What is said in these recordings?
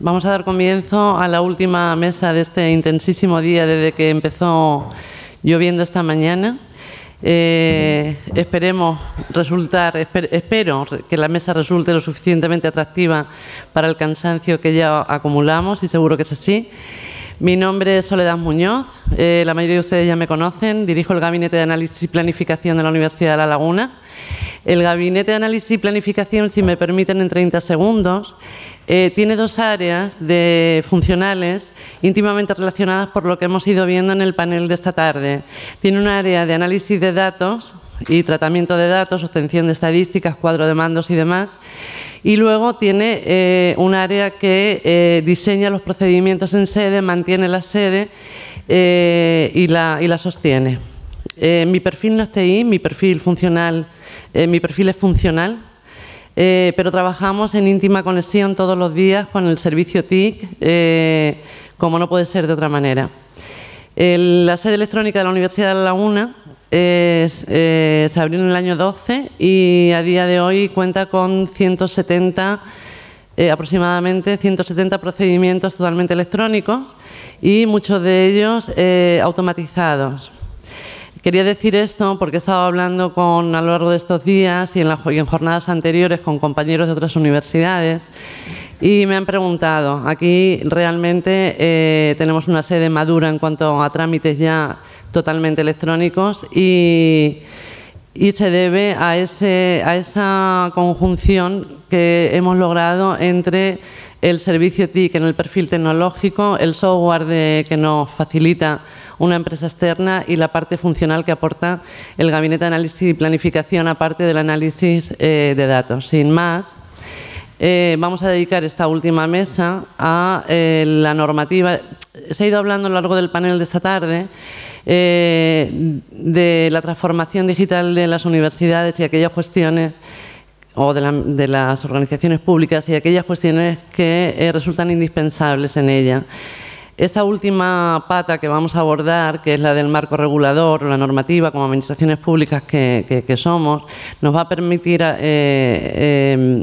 Vamos a dar comienzo a la última mesa de este intensísimo día desde que empezó lloviendo esta mañana. Espero que la mesa resulte lo suficientemente atractiva para el cansancio que ya acumulamos, y seguro que es así. Mi nombre es Soledad Muñoz, la mayoría de ustedes ya me conocen, dirijo el Gabinete de Análisis y Planificación de la Universidad de La Laguna. El Gabinete de Análisis y Planificación, si me permiten en 30 segundos, tiene dos áreas funcionales íntimamente relacionadas por lo que hemos ido viendo en el panel de esta tarde. Tiene un área de análisis de datos y tratamiento de datos, obtención de estadísticas, cuadro de mandos y demás. Y luego tiene un área que diseña los procedimientos en sede, mantiene la sede y la sostiene. Mi perfil no es TI, mi perfil es funcional, pero trabajamos en íntima conexión todos los días con el servicio TIC, como no puede ser de otra manera. La sede electrónica de la Universidad de La Laguna se abrió en el año 12 y a día de hoy cuenta con aproximadamente 170 procedimientos totalmente electrónicos y muchos de ellos automatizados. Quería decir esto porque he estado hablando a lo largo de estos días y en jornadas anteriores con compañeros de otras universidades y me han preguntado, aquí realmente tenemos una sede madura en cuanto a trámites ya totalmente electrónicos y se debe a esa conjunción que hemos logrado entre el servicio TIC en el perfil tecnológico, el software que nos facilita una empresa externa y la parte funcional que aporta el Gabinete de Análisis y Planificación, aparte del análisis de datos. Sin más, vamos a dedicar esta última mesa a la normativa. Se ha ido hablando a lo largo del panel de esta tarde de la transformación digital de las universidades y aquellas cuestiones o de las organizaciones públicas y aquellas cuestiones que resultan indispensables en ella. Esta última pata que vamos a abordar, que es la del marco regulador o la normativa como administraciones públicas que somos, nos va a permitir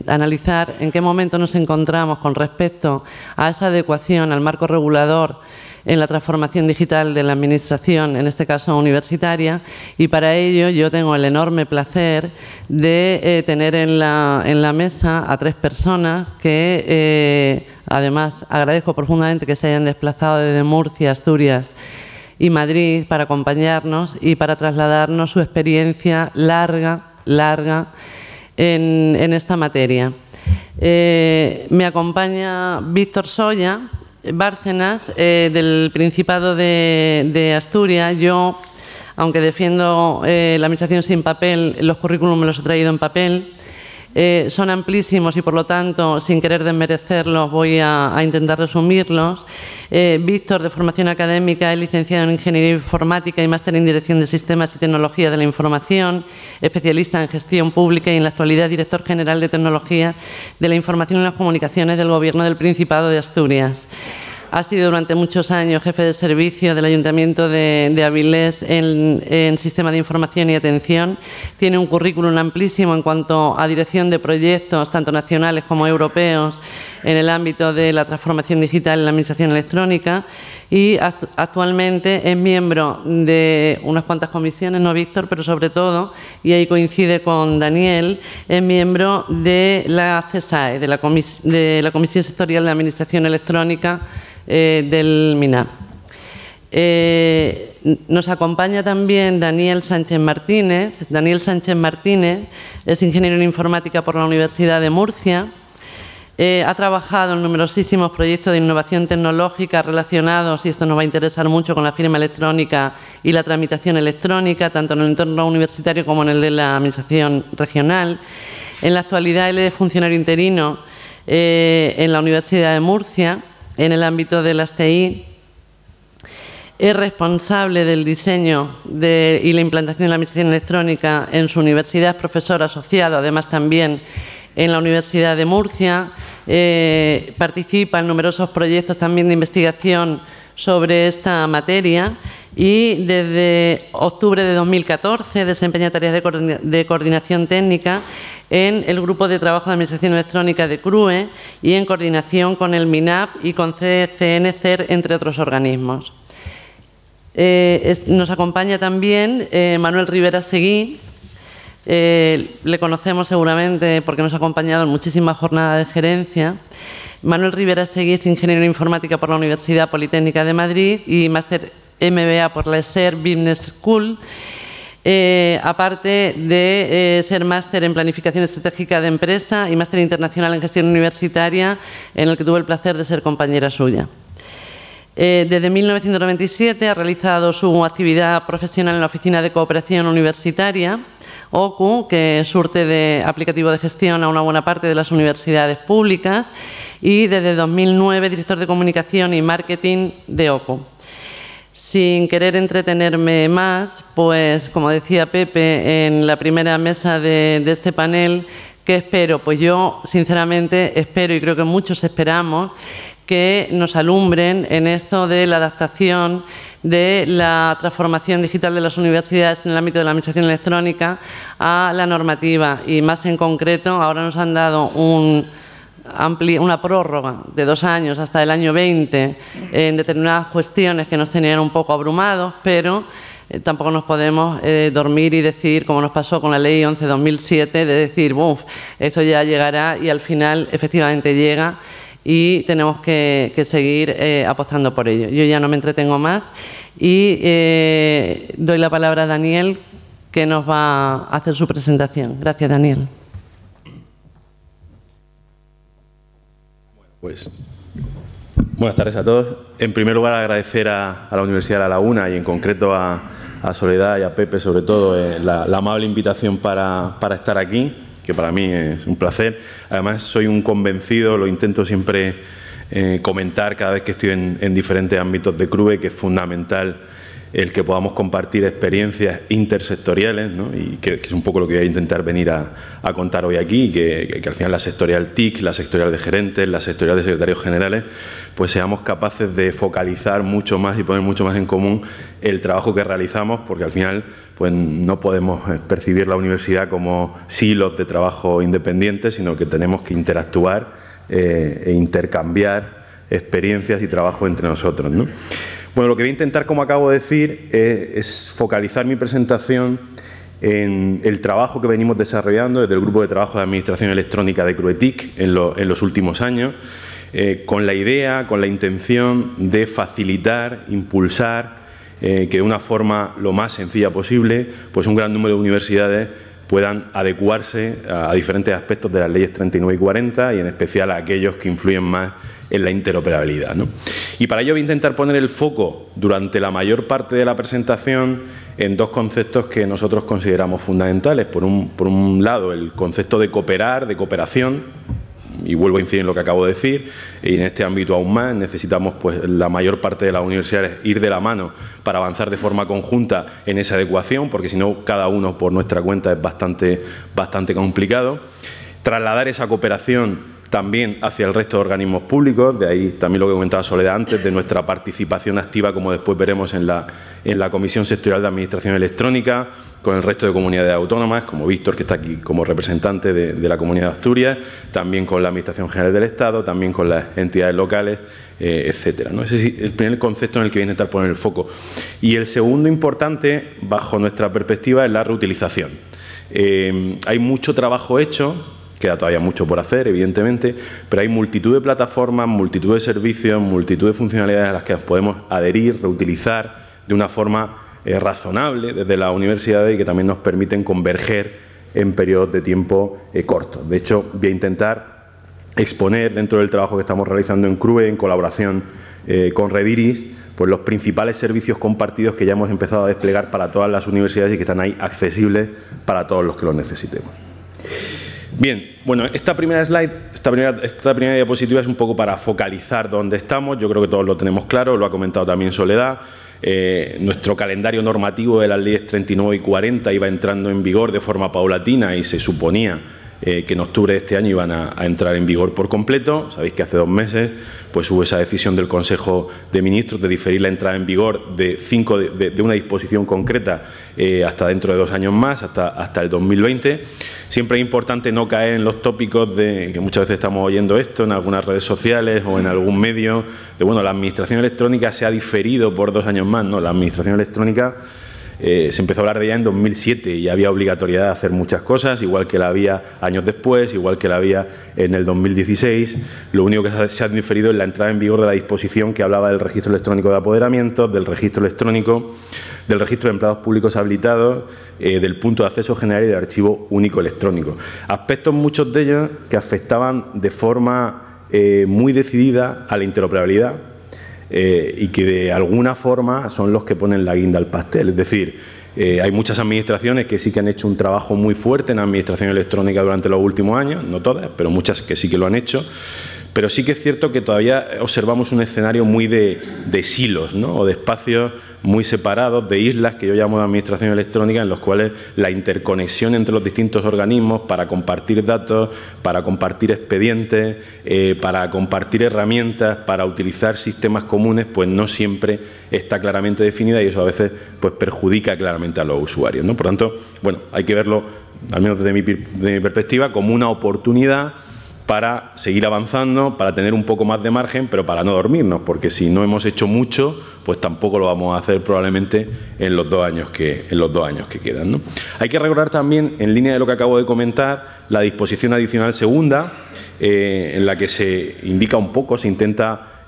analizar en qué momento nos encontramos con respecto a esa adecuación al marco regulador en la transformación digital de la administración, en este caso universitaria, y para ello yo tengo el enorme placer de tener en la mesa a tres personas que además agradezco profundamente que se hayan desplazado desde Murcia, Asturias y Madrid para acompañarnos y para trasladarnos su experiencia larga en esta materia. Me acompaña Víctor Soya Bárcenas, del Principado de Asturias. Yo, aunque defiendo la administración sin papel, los currículums me los he traído en papel. Son amplísimos y, por lo tanto, sin querer desmerecerlos, voy a intentar resumirlos. Víctor, de formación académica, es licenciado en Ingeniería Informática y máster en Dirección de Sistemas y Tecnología de la Información, especialista en Gestión Pública y, en la actualidad, director general de Tecnología de la Información y las Comunicaciones del Gobierno del Principado de Asturias. Ha sido durante muchos años jefe de servicio del Ayuntamiento de Avilés en Sistema de Información y Atención. Tiene un currículum amplísimo en cuanto a dirección de proyectos, tanto nacionales como europeos, en el ámbito de la transformación digital en la Administración electrónica y actualmente es miembro de unas cuantas comisiones, no Víctor, pero sobre todo, y ahí coincide con Daniel, es miembro de la CESAE, de la Comisión Sectorial de Administración Electrónica del MINAP. Nos acompaña también Daniel Sánchez Martínez. Daniel Sánchez Martínez es ingeniero en informática por la Universidad de Murcia. Ha trabajado en numerosísimos proyectos de innovación tecnológica relacionados, y esto nos va a interesar mucho, con la firma electrónica y la tramitación electrónica, tanto en el entorno universitario como en el de la administración regional. En la actualidad él es funcionario interino en la Universidad de Murcia, en el ámbito de las TI. Es responsable del diseño y la implantación de la administración electrónica en su universidad, es profesor asociado, además también en la Universidad de Murcia. Participa en numerosos proyectos también de investigación sobre esta materia y desde octubre de 2014 desempeña tareas de coordinación técnica en el Grupo de Trabajo de Administración Electrónica de CRUE y en coordinación con el MINAP y con CCN-CER, entre otros organismos. Nos acompaña también Manuel Rivera Seguí. Le conocemos seguramente porque nos ha acompañado en muchísimas jornadas de gerencia. Manuel Rivera Seguí es ingeniero en informática por la Universidad Politécnica de Madrid y máster MBA por la ESSER Business School, aparte de ser máster en planificación estratégica de empresa y máster internacional en gestión universitaria, en el que tuve el placer de ser compañera suya. Desde 1997 ha realizado su actividad profesional en la Oficina de Cooperación Universitaria, OCU, que surte de aplicativo de gestión a una buena parte de las universidades públicas, y desde 2009 director de comunicación y marketing de OCU. Sin querer entretenerme más, pues como decía Pepe en la primera mesa de este panel, ¿qué espero? Pues yo sinceramente espero, y creo que muchos esperamos, que nos alumbren en esto de la adaptación de la transformación digital de las universidades en el ámbito de la administración electrónica a la normativa, y más en concreto ahora nos han dado una prórroga de 2 años hasta el año 20 en determinadas cuestiones que nos tenían un poco abrumados, pero tampoco nos podemos dormir y decir, como nos pasó con la Ley 11/2007, de decir, ¡buf!, esto ya llegará, y al final efectivamente llega y tenemos que seguir apostando por ello. Yo ya no me entretengo más y doy la palabra a Daniel, que nos va a hacer su presentación. Gracias, Daniel. Pues, buenas tardes a todos. En primer lugar, agradecer a la Universidad de La Laguna y en concreto a Soledad y a Pepe, sobre todo, la amable invitación para estar aquí, que para mí es un placer. Además, soy un convencido, lo intento siempre comentar cada vez que estoy en diferentes ámbitos de CRUE, que es fundamental el que podamos compartir experiencias intersectoriales, ¿no? Y que es un poco lo que voy a intentar venir a contar hoy aquí, que al final la sectorial TIC, la sectorial de gerentes, la sectorial de secretarios generales, pues seamos capaces de focalizar mucho más y poner mucho más en común el trabajo que realizamos, porque al final pues no podemos percibir la universidad como silos de trabajo independientes, sino que tenemos que interactuar e intercambiar experiencias y trabajo entre nosotros, ¿no? Bueno, lo que voy a intentar, como acabo de decir, es focalizar mi presentación en el trabajo que venimos desarrollando desde el Grupo de Trabajo de Administración Electrónica de CRUE-TIC en los últimos años, con la idea, con la intención de facilitar, impulsar, que de una forma lo más sencilla posible, pues un gran número de universidades puedan adecuarse a diferentes aspectos de las leyes 39 y 40 y en especial a aquellos que influyen más en la interoperabilidad, ¿no? Y para ello voy a intentar poner el foco durante la mayor parte de la presentación en 2 conceptos que nosotros consideramos fundamentales. Por un lado, el concepto de cooperar, de cooperación, y vuelvo a incidir en lo que acabo de decir, y en este ámbito aún más necesitamos, pues, la mayor parte de las universidades ir de la mano para avanzar de forma conjunta en esa adecuación, porque si no, cada uno por nuestra cuenta es bastante complicado. Trasladar esa cooperación también hacia el resto de organismos públicos, de ahí también lo que comentaba Soledad antes, de nuestra participación activa, como después veremos en la Comisión Sectorial de Administración Electrónica, con el resto de comunidades autónomas, como Víctor, que está aquí como representante de la Comunidad de Asturias, también con la Administración General del Estado, también con las entidades locales, etcétera, ¿no? Ese es el primer concepto en el que voy a intentar poner el foco. Y el segundo importante, bajo nuestra perspectiva, es la reutilización. Hay mucho trabajo hecho. Queda todavía mucho por hacer, evidentemente, pero hay multitud de plataformas, multitud de servicios, multitud de funcionalidades a las que nos podemos adherir, reutilizar de una forma razonable desde las universidades y que también nos permiten converger en periodos de tiempo cortos. De hecho, voy a intentar exponer dentro del trabajo que estamos realizando en CRUE, en colaboración con Rediris, pues los principales servicios compartidos que ya hemos empezado a desplegar para todas las universidades y que están ahí accesibles para todos los que los necesitemos. Bien, bueno, esta primera slide, esta primera diapositiva es un poco para focalizar dónde estamos. Yo creo que todos lo tenemos claro, lo ha comentado también Soledad. Nuestro calendario normativo de las leyes 39 y 40 iba entrando en vigor de forma paulatina y se suponía que en octubre de este año iban a entrar en vigor por completo. Sabéis que hace 2 meses pues hubo esa decisión del Consejo de Ministros de diferir la entrada en vigor de una disposición concreta hasta dentro de 2 años más, hasta el 2020. Siempre es importante no caer en los tópicos de que muchas veces estamos oyendo esto en algunas redes sociales o en algún medio, de bueno, la administración electrónica se ha diferido por 2 años más. No, la administración electrónica se empezó a hablar de ella en 2007 y había obligatoriedad de hacer muchas cosas, igual que la había años después, igual que la había en el 2016. Lo único que se ha diferido es la entrada en vigor de la disposición que hablaba del registro electrónico de apoderamientos, del registro electrónico, del registro de empleados públicos habilitados, del punto de acceso general y del archivo único electrónico. Aspectos, muchos de ellos, que afectaban de forma muy decidida a la interoperabilidad, y que de alguna forma son los que ponen la guinda al pastel. Es decir, hay muchas administraciones que sí que han hecho un trabajo muy fuerte en administración electrónica durante los últimos años, no todas, pero muchas que sí que lo han hecho. Pero sí que es cierto que todavía observamos un escenario muy de silos, ¿no? O de espacios muy separados, de islas que yo llamo de administración electrónica, en los cuales la interconexión entre los distintos organismos para compartir datos, para compartir expedientes, para compartir herramientas, para utilizar sistemas comunes, pues no siempre está claramente definida y eso a veces pues perjudica claramente a los usuarios, ¿no? Por tanto, bueno, hay que verlo, al menos desde mi perspectiva, como una oportunidad para seguir avanzando, para tener un poco más de margen, pero para no dormirnos, porque si no hemos hecho mucho, pues tampoco lo vamos a hacer probablemente en los 2 años que quedan, ¿no? Hay que recordar también, en línea de lo que acabo de comentar, la disposición adicional segunda, en la que se indica un poco, se intenta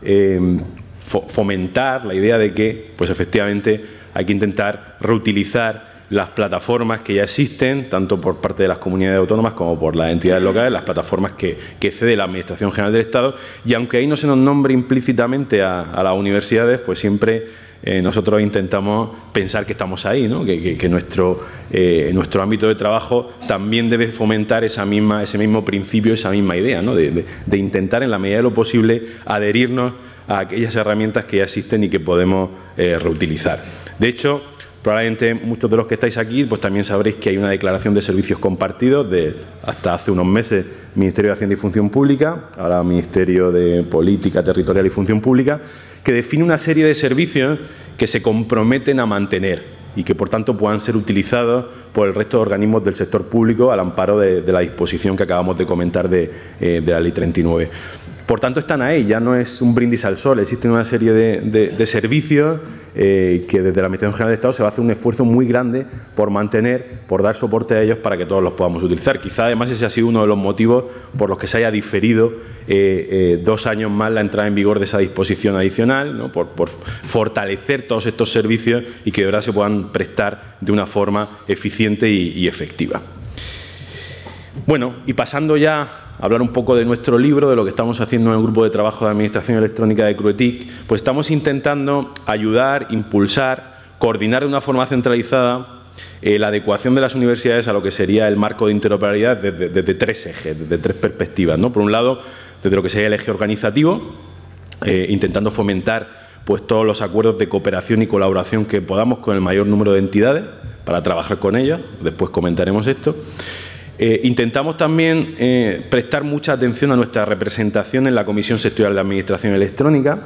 fomentar la idea de que, pues efectivamente, hay que intentar reutilizar las plataformas que ya existen, tanto por parte de las comunidades autónomas como por las entidades locales, las plataformas que cede la Administración General del Estado, y aunque ahí no se nos nombre implícitamente a las universidades, pues siempre nosotros intentamos pensar que estamos ahí, ¿no? Que nuestro ámbito de trabajo también debe fomentar ese mismo principio, esa misma idea, ¿no? de intentar en la medida de lo posible adherirnos a aquellas herramientas que ya existen y que podemos reutilizar. De hecho, probablemente muchos de los que estáis aquí pues también sabréis que hay una declaración de servicios compartidos de hasta hace unos meses Ministerio de Hacienda y Función Pública, ahora Ministerio de Política Territorial y Función Pública, que define una serie de servicios que se comprometen a mantener y que por tanto puedan ser utilizados por el resto de organismos del sector público al amparo de la disposición que acabamos de comentar de la Ley 39. Por tanto, están ahí, ya no es un brindis al sol, existen una serie de servicios que desde la Administración General del Estado se va a hacer un esfuerzo muy grande por mantener, por dar soporte a ellos para que todos los podamos utilizar. Quizá además ese ha sido uno de los motivos por los que se haya diferido 2 años más la entrada en vigor de esa disposición adicional, ¿no? por fortalecer todos estos servicios y que de verdad se puedan prestar de una forma eficiente y efectiva. Bueno, y pasando ya a hablar un poco de nuestro libro, de lo que estamos haciendo en el Grupo de Trabajo de Administración Electrónica de Cruetic, pues estamos intentando ayudar, impulsar, coordinar de una forma centralizada la adecuación de las universidades a lo que sería el marco de interoperabilidad desde 3 ejes, desde 3 perspectivas, ¿no? Por un lado, desde lo que sería el eje organizativo, intentando fomentar pues todos los acuerdos de cooperación y colaboración que podamos con el mayor número de entidades para trabajar con ellas, después comentaremos esto. Intentamos también prestar mucha atención a nuestra representación en la Comisión Sectorial de Administración Electrónica.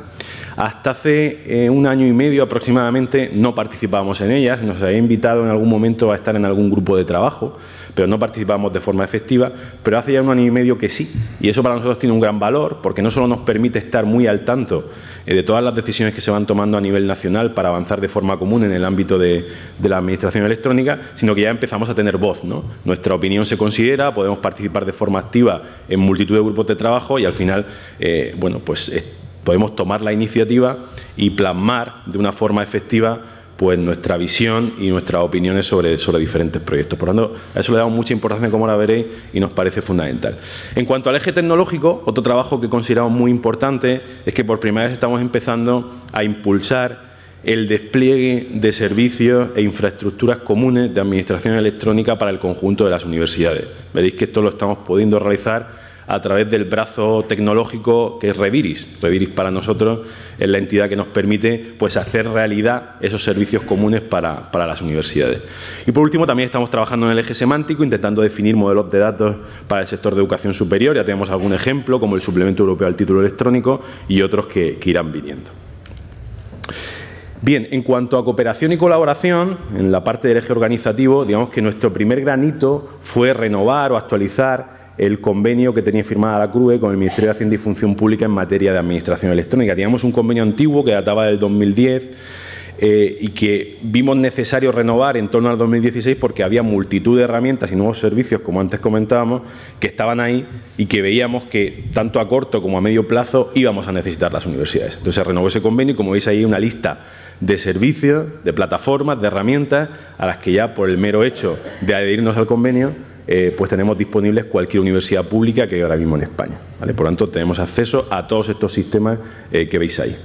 Hasta hace 1 año y medio aproximadamente no participábamos en ellas, nos había invitado en algún momento a estar en algún grupo de trabajo, pero no participábamos de forma efectiva, pero hace ya 1 año y medio que sí, y eso para nosotros tiene un gran valor, porque no solo nos permite estar muy al tanto de todas las decisiones que se van tomando a nivel nacional para avanzar de forma común en el ámbito de la administración electrónica, sino que ya empezamos a tener voz, ¿no? Nuestra opinión se considera, podemos participar de forma activa en multitud de grupos de trabajo y al final, bueno, pues podemos tomar la iniciativa y plasmar de una forma efectiva pues nuestra visión y nuestras opiniones sobre diferentes proyectos. Por lo tanto, a eso le damos mucha importancia, como la veréis, y nos parece fundamental. En cuanto al eje tecnológico, otro trabajo que consideramos muy importante es que por primera vez estamos empezando a impulsar el despliegue de servicios e infraestructuras comunes de administración electrónica para el conjunto de las universidades. Veréis que esto lo estamos pudiendo realizar a través del brazo tecnológico que es Rediris. Rediris para nosotros es la entidad que nos permite pues, hacer realidad esos servicios comunes para las universidades. Y por último, también estamos trabajando en el eje semántico, intentando definir modelos de datos para el sector de educación superior. Ya tenemos algún ejemplo, como el Suplemento Europeo al Título Electrónico y otros que irán viniendo. Bien, en cuanto a cooperación y colaboración, en la parte del eje organizativo, digamos que nuestro primer granito fue renovar o actualizar el convenio que tenía firmada la CRUE con el Ministerio de Hacienda y Función Pública en materia de administración electrónica. Teníamos un convenio antiguo que databa del 2010 y que vimos necesario renovar en torno al 2016 porque había multitud de herramientas y nuevos servicios, como antes comentábamos, que estaban ahí y que veíamos que tanto a corto como a medio plazo íbamos a necesitar las universidades. Entonces se renovó ese convenio y, como veis ahí, una lista de servicios, de plataformas, de herramientas a las que ya por el mero hecho de adherirnos al convenio pues tenemos disponibles cualquier universidad pública que hay ahora mismo en España, ¿vale? Por lo tanto, tenemos acceso a todos estos sistemas que veis ahí.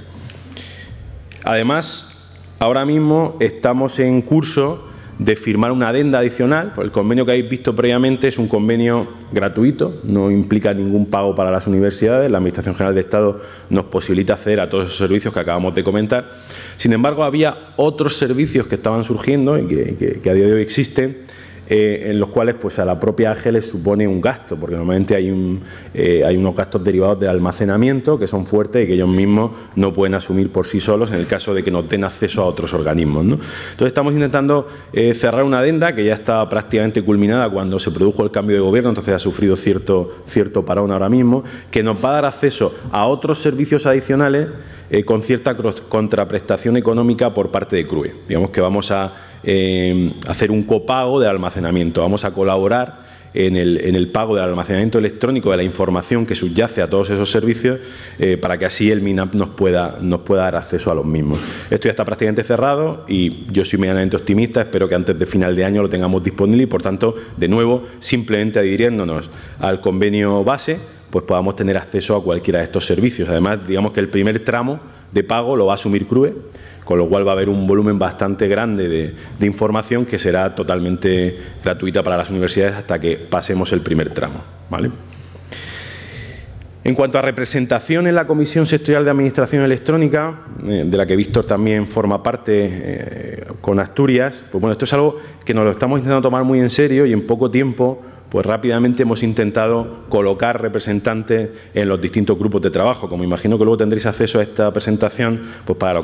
Además, ahora mismo estamos en curso de firmar una adenda adicional. El convenio que habéis visto previamente es un convenio gratuito, no implica ningún pago para las universidades. La Administración General de Estado nos posibilita acceder a todos esos servicios que acabamos de comentar. Sin embargo, había otros servicios que estaban surgiendo y que a día de hoy existen, en los cuales pues a la propia AGE les supone un gasto, porque normalmente hay unos gastos derivados del almacenamiento que son fuertes y que ellos mismos no pueden asumir por sí solos en el caso de que no den acceso a otros organismos, ¿no? Entonces estamos intentando cerrar una adenda que ya está prácticamente culminada cuando se produjo el cambio de gobierno, entonces ha sufrido cierto parón ahora mismo, que nos va a dar acceso a otros servicios adicionales con cierta contraprestación económica por parte de CRUE. Digamos que vamos a hacer un copago de almacenamiento, vamos a colaborar en el pago del almacenamiento electrónico de la información que subyace a todos esos servicios para que así el MINAP nos pueda dar acceso a los mismos. Esto ya está prácticamente cerrado y yo soy medianamente optimista, espero que antes de final de año lo tengamos disponible y, por tanto, de nuevo, simplemente adhiriéndonos al convenio base, pues podamos tener acceso a cualquiera de estos servicios. Además, digamos que el primer tramo de pago lo va a asumir CRUE, con lo cual va a haber un volumen bastante grande de información que será totalmente gratuita para las universidades hasta que pasemos el primer tramo, ¿vale? En cuanto a representación en la Comisión Sectorial de Administración Electrónica, de la que Víctor también forma parte con Asturias, pues bueno, esto es algo que nos lo estamos intentando tomar muy en serio y en poco tiempo pues rápidamente hemos intentado colocar representantes en los distintos grupos de trabajo. Como imagino que luego tendréis acceso a esta presentación, pues para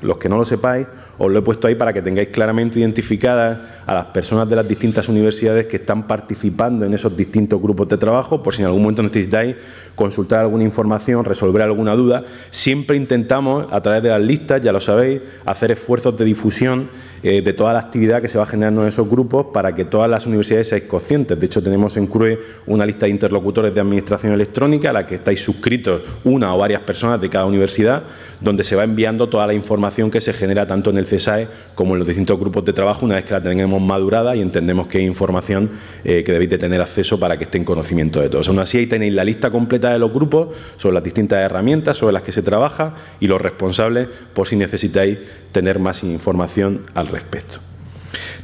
los que no lo sepáis, os lo he puesto ahí para que tengáis claramente identificadas a las personas de las distintas universidades que están participando en esos distintos grupos de trabajo, por si en algún momento necesitáis consultar alguna información, resolver alguna duda. Siempre intentamos, a través de las listas, ya lo sabéis, hacer esfuerzos de difusión de toda la actividad que se va generando en esos grupos para que todas las universidades seáis conscientes. De hecho, tenemos en CRUE una lista de interlocutores de administración electrónica a la que estáis suscritos una o varias personas de cada universidad, donde se va enviando toda la información que se genera tanto en el CESAE como en los distintos grupos de trabajo una vez que la tengamos madurada y entendemos que hay información que debéis de tener acceso para que esté en conocimiento de todos. Aún así, ahí tenéis la lista completa de los grupos sobre las distintas herramientas sobre las que se trabaja y los responsables por si necesitáis tener más información al respecto.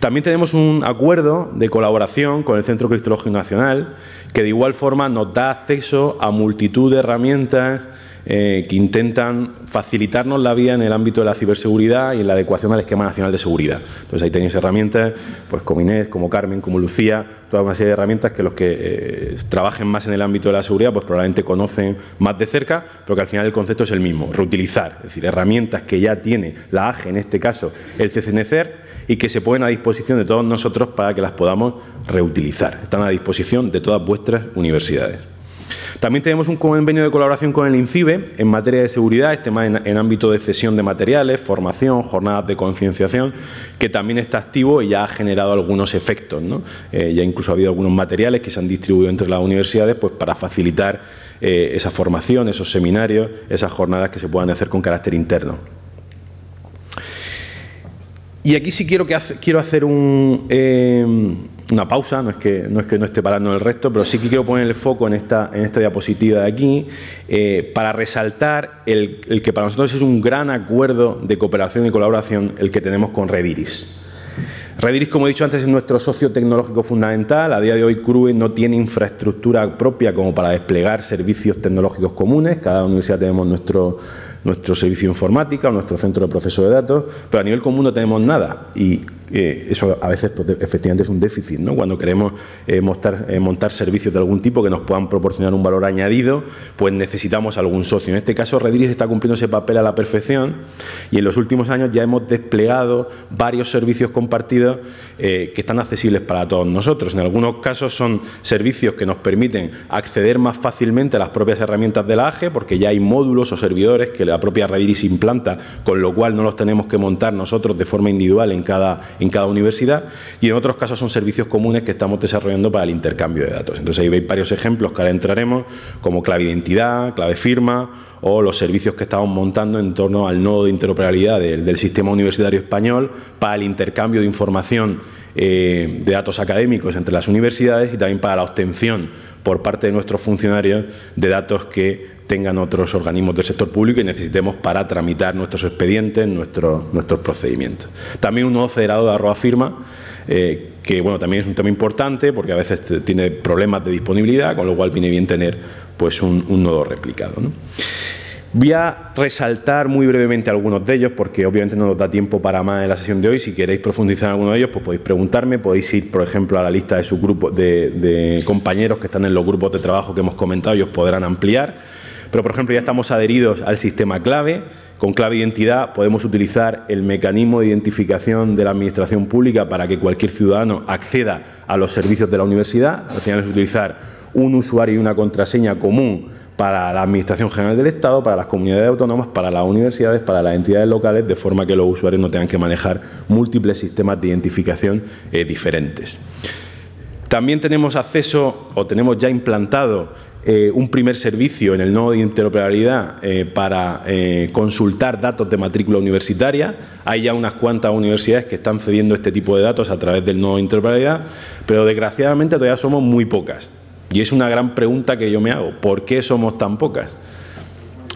También tenemos un acuerdo de colaboración con el Centro Criptológico Nacional que de igual forma nos da acceso a multitud de herramientas que intentan facilitarnos la vida en el ámbito de la ciberseguridad y en la adecuación al Esquema Nacional de Seguridad. Entonces ahí tenéis herramientas pues como Inés, como Carmen, como Lucía, toda una serie de herramientas que los que trabajen más en el ámbito de la seguridad pues probablemente conocen más de cerca, pero que al final el concepto es el mismo, reutilizar, es decir, herramientas que ya tiene la AGE, en este caso el CCNCERT, y que se ponen a disposición de todos nosotros para que las podamos reutilizar. Están a disposición de todas vuestras universidades. También tenemos un convenio de colaboración con el INCIBE en materia de seguridad, este más en ámbito de cesión de materiales, formación, jornadas de concienciación, que también está activo y ya ha generado algunos efectos, ¿no? Ya incluso ha habido algunos materiales que se han distribuido entre las universidades pues, para facilitar esa formación, esos seminarios, esas jornadas que se puedan hacer con carácter interno. Y aquí sí quiero hacer una pausa, no es que no esté parando el resto, pero sí que quiero poner el foco en esta diapositiva de aquí para resaltar el que para nosotros es un gran acuerdo de cooperación y colaboración el que tenemos con Rediris. Rediris, como he dicho antes, es nuestro socio tecnológico fundamental. A día de hoy, CRUE no tiene infraestructura propia como para desplegar servicios tecnológicos comunes. Cada universidad tenemos nuestro servicio de informática o nuestro centro de proceso de datos, pero a nivel común no tenemos nada. Y eso a veces pues, efectivamente es un déficit, ¿no? Cuando queremos montar servicios de algún tipo que nos puedan proporcionar un valor añadido, pues necesitamos algún socio. En este caso, Rediris está cumpliendo ese papel a la perfección y en los últimos años ya hemos desplegado varios servicios compartidos que están accesibles para todos nosotros. En algunos casos son servicios que nos permiten acceder más fácilmente a las propias herramientas de la AGE, porque ya hay módulos o servidores que la propia Rediris implanta, con lo cual no los tenemos que montar nosotros de forma individual en cada universidad, y en otros casos son servicios comunes que estamos desarrollando para el intercambio de datos. Entonces ahí veis varios ejemplos que ahora entraremos, como clave identidad, clave firma, o los servicios que estamos montando en torno al nodo de interoperabilidad del sistema universitario español para el intercambio de información de datos académicos entre las universidades y también para la obtención por parte de nuestros funcionarios de datos que tengan otros organismos del sector público y necesitemos para tramitar nuestros expedientes, nuestros procedimientos. También un nodo federado de @firma, que bueno, también es un tema importante porque a veces tiene problemas de disponibilidad, con lo cual viene bien tener pues un nodo replicado, ¿no? Voy a resaltar muy brevemente algunos de ellos porque obviamente no nos da tiempo para más en la sesión de hoy. Si queréis profundizar en alguno de ellos, pues podéis preguntarme, podéis ir, por ejemplo, a la lista de sus grupos de compañeros que están en los grupos de trabajo que hemos comentado y os podrán ampliar. Pero, por ejemplo, ya estamos adheridos al sistema clave. Con clave identidad podemos utilizar el mecanismo de identificación de la administración pública para que cualquier ciudadano acceda a los servicios de la universidad. Al final es utilizar un usuario y una contraseña común para la Administración General del Estado, para las comunidades autónomas, para las universidades, para las entidades locales, de forma que los usuarios no tengan que manejar múltiples sistemas de identificación diferentes. También tenemos acceso, o tenemos ya implantado, un primer servicio en el nodo de interoperabilidad para consultar datos de matrícula universitaria. Hay ya unas cuantas universidades que están cediendo este tipo de datos a través del nodo de interoperabilidad, pero desgraciadamente todavía somos muy pocas. Y es una gran pregunta que yo me hago. ¿Por qué somos tan pocas?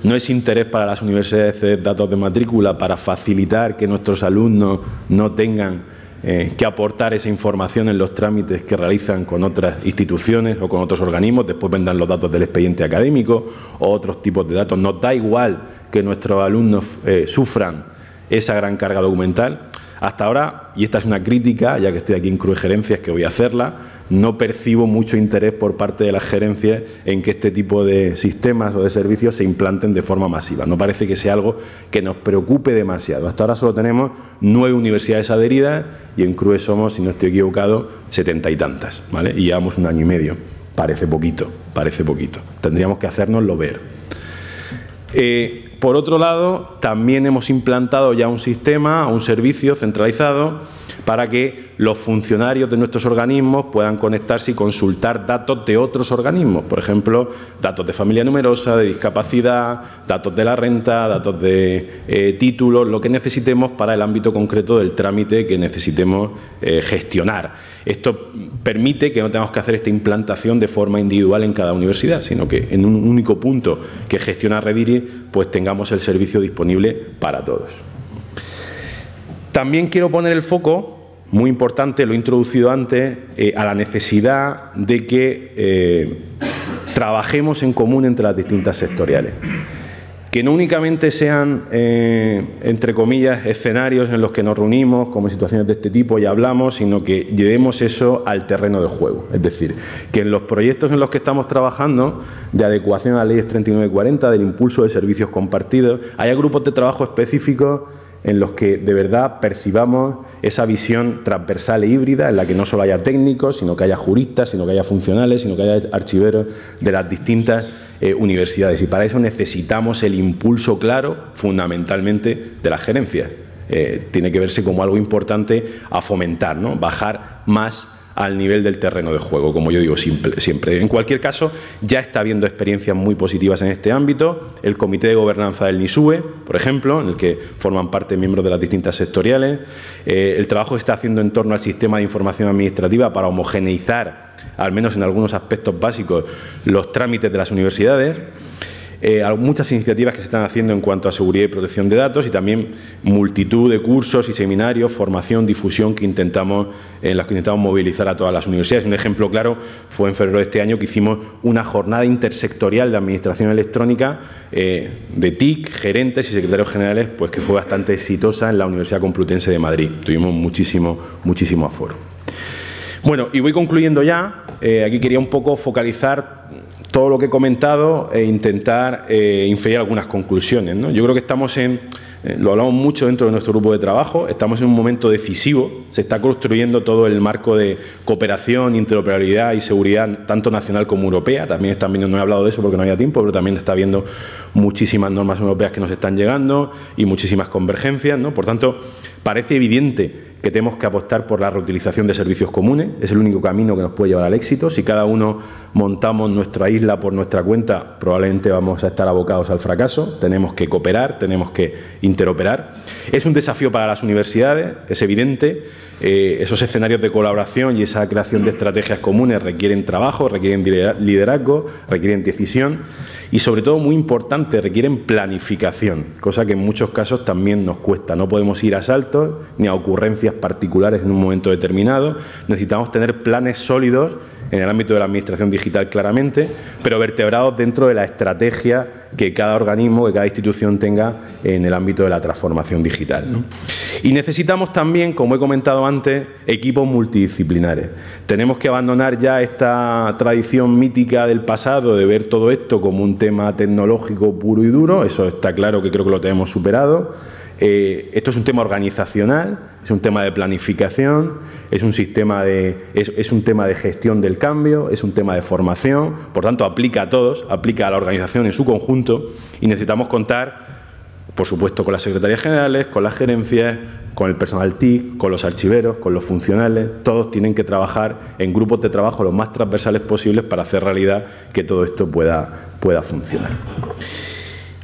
¿No es interés para las universidades ceder datos de matrícula para facilitar que nuestros alumnos no tengan que aportar esa información en los trámites que realizan con otras instituciones o con otros organismos? Después vendrán los datos del expediente académico o otros tipos de datos. ¿Nos da igual que nuestros alumnos sufran esa gran carga documental? Hasta ahora, y esta es una crítica, ya que estoy aquí en CRUE Gerencias, que voy a hacerla, no percibo mucho interés por parte de las gerencias en que este tipo de sistemas o de servicios se implanten de forma masiva. No parece que sea algo que nos preocupe demasiado. Hasta ahora solo tenemos 9 universidades adheridas y en CRUE somos, si no estoy equivocado, 70 y tantas, ¿vale? Y llevamos 1 año y medio. Parece poquito, parece poquito. Tendríamos que hacérnoslo ver. Por otro lado, también hemos implantado ya un sistema, un servicio centralizado para que los funcionarios de nuestros organismos puedan conectarse y consultar datos de otros organismos. Por ejemplo, datos de familia numerosa, de discapacidad, datos de la renta, datos de títulos, lo que necesitemos para el ámbito concreto del trámite que necesitemos gestionar. Esto permite que no tengamos que hacer esta implantación de forma individual en cada universidad, sino que en un único punto que gestiona Rediris, pues tengamos el servicio disponible para todos. También quiero poner el foco, muy importante, lo he introducido antes, a la necesidad de que trabajemos en común entre las distintas sectoriales. Que no únicamente sean, entre comillas, escenarios en los que nos reunimos, como en situaciones de este tipo y hablamos, sino que llevemos eso al terreno de juego. Es decir, que en los proyectos en los que estamos trabajando, de adecuación a la Ley 3940, del impulso de servicios compartidos, haya grupos de trabajo específicos en los que de verdad percibamos esa visión transversal e híbrida, en la que no solo haya técnicos, sino que haya juristas, sino que haya funcionales, sino que haya archiveros de las distintas universidades. Y para eso necesitamos el impulso claro, fundamentalmente, de las gerencias. Tiene que verse como algo importante a fomentar, ¿no? Bajar más al nivel del terreno de juego, como yo digo siempre. En cualquier caso, ya está habiendo experiencias muy positivas en este ámbito. El Comité de Gobernanza del NISUE, por ejemplo, en el que forman parte miembros de las distintas sectoriales. El trabajo que está haciendo en torno al sistema de información administrativa para homogeneizar, al menos en algunos aspectos básicos, los trámites de las universidades. muchas iniciativas que se están haciendo en cuanto a seguridad y protección de datos y también multitud de cursos y seminarios, formación, difusión en las que intentamos movilizar a todas las universidades. Un ejemplo claro fue en febrero de este año que hicimos una jornada intersectorial de administración electrónica de TIC, gerentes y secretarios generales, pues que fue bastante exitosa en la Universidad Complutense de Madrid. Tuvimos muchísimo aforo. Bueno, y voy concluyendo ya. Aquí quería un poco focalizar todo lo que he comentado e intentar inferir algunas conclusiones, ¿no? Yo creo que estamos lo hablamos mucho dentro de nuestro grupo de trabajo, estamos en un momento decisivo, se está construyendo todo el marco de cooperación, interoperabilidad y seguridad, tanto nacional como europea. También están viendo, no he hablado de eso porque no había tiempo, pero también está viendo muchísimas normas europeas que nos están llegando y muchísimas convergencias, ¿no? Por tanto, parece evidente que tenemos que apostar por la reutilización de servicios comunes, es el único camino que nos puede llevar al éxito. Si cada uno montamos nuestra isla por nuestra cuenta, probablemente vamos a estar abocados al fracaso. Tenemos que cooperar, tenemos que interoperar. Es un desafío para las universidades, es evidente. Esos escenarios de colaboración y esa creación de estrategias comunes requieren trabajo, requieren liderazgo, requieren decisión y, sobre todo, muy importante, requieren planificación, cosa que en muchos casos también nos cuesta. No podemos ir a saltos ni a ocurrencias particulares en un momento determinado. Necesitamos tener planes sólidos en el ámbito de la administración digital claramente, pero vertebrados dentro de la estrategia que cada organismo, que cada institución tenga en el ámbito de la transformación digital, ¿no? Y necesitamos también, como he comentado antes, equipos multidisciplinares. Tenemos que abandonar ya esta tradición mítica del pasado de ver todo esto como un tema tecnológico puro y duro. Eso está claro, que creo que lo tenemos superado. Esto es un tema organizacional, es un tema de planificación, es un tema de gestión del cambio, es un tema de formación. Por tanto, aplica a todos, aplica a la organización en su conjunto y necesitamos contar, por supuesto, con las secretarías generales, con las gerencias, con el personal TIC, con los archiveros, con los funcionales. Todos tienen que trabajar en grupos de trabajo lo más transversales posibles para hacer realidad que todo esto pueda funcionar.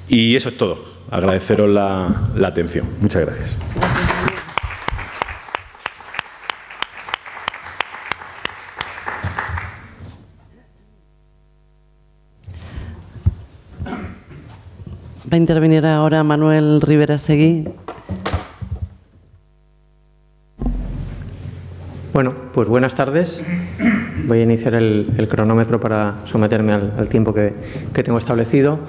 Y eso es todo. Agradeceros la atención. Muchas gracias. Va a intervenir ahora Manuel Rivera Seguí. Bueno, pues buenas tardes. Voy a iniciar el cronómetro para someterme al tiempo que tengo establecido.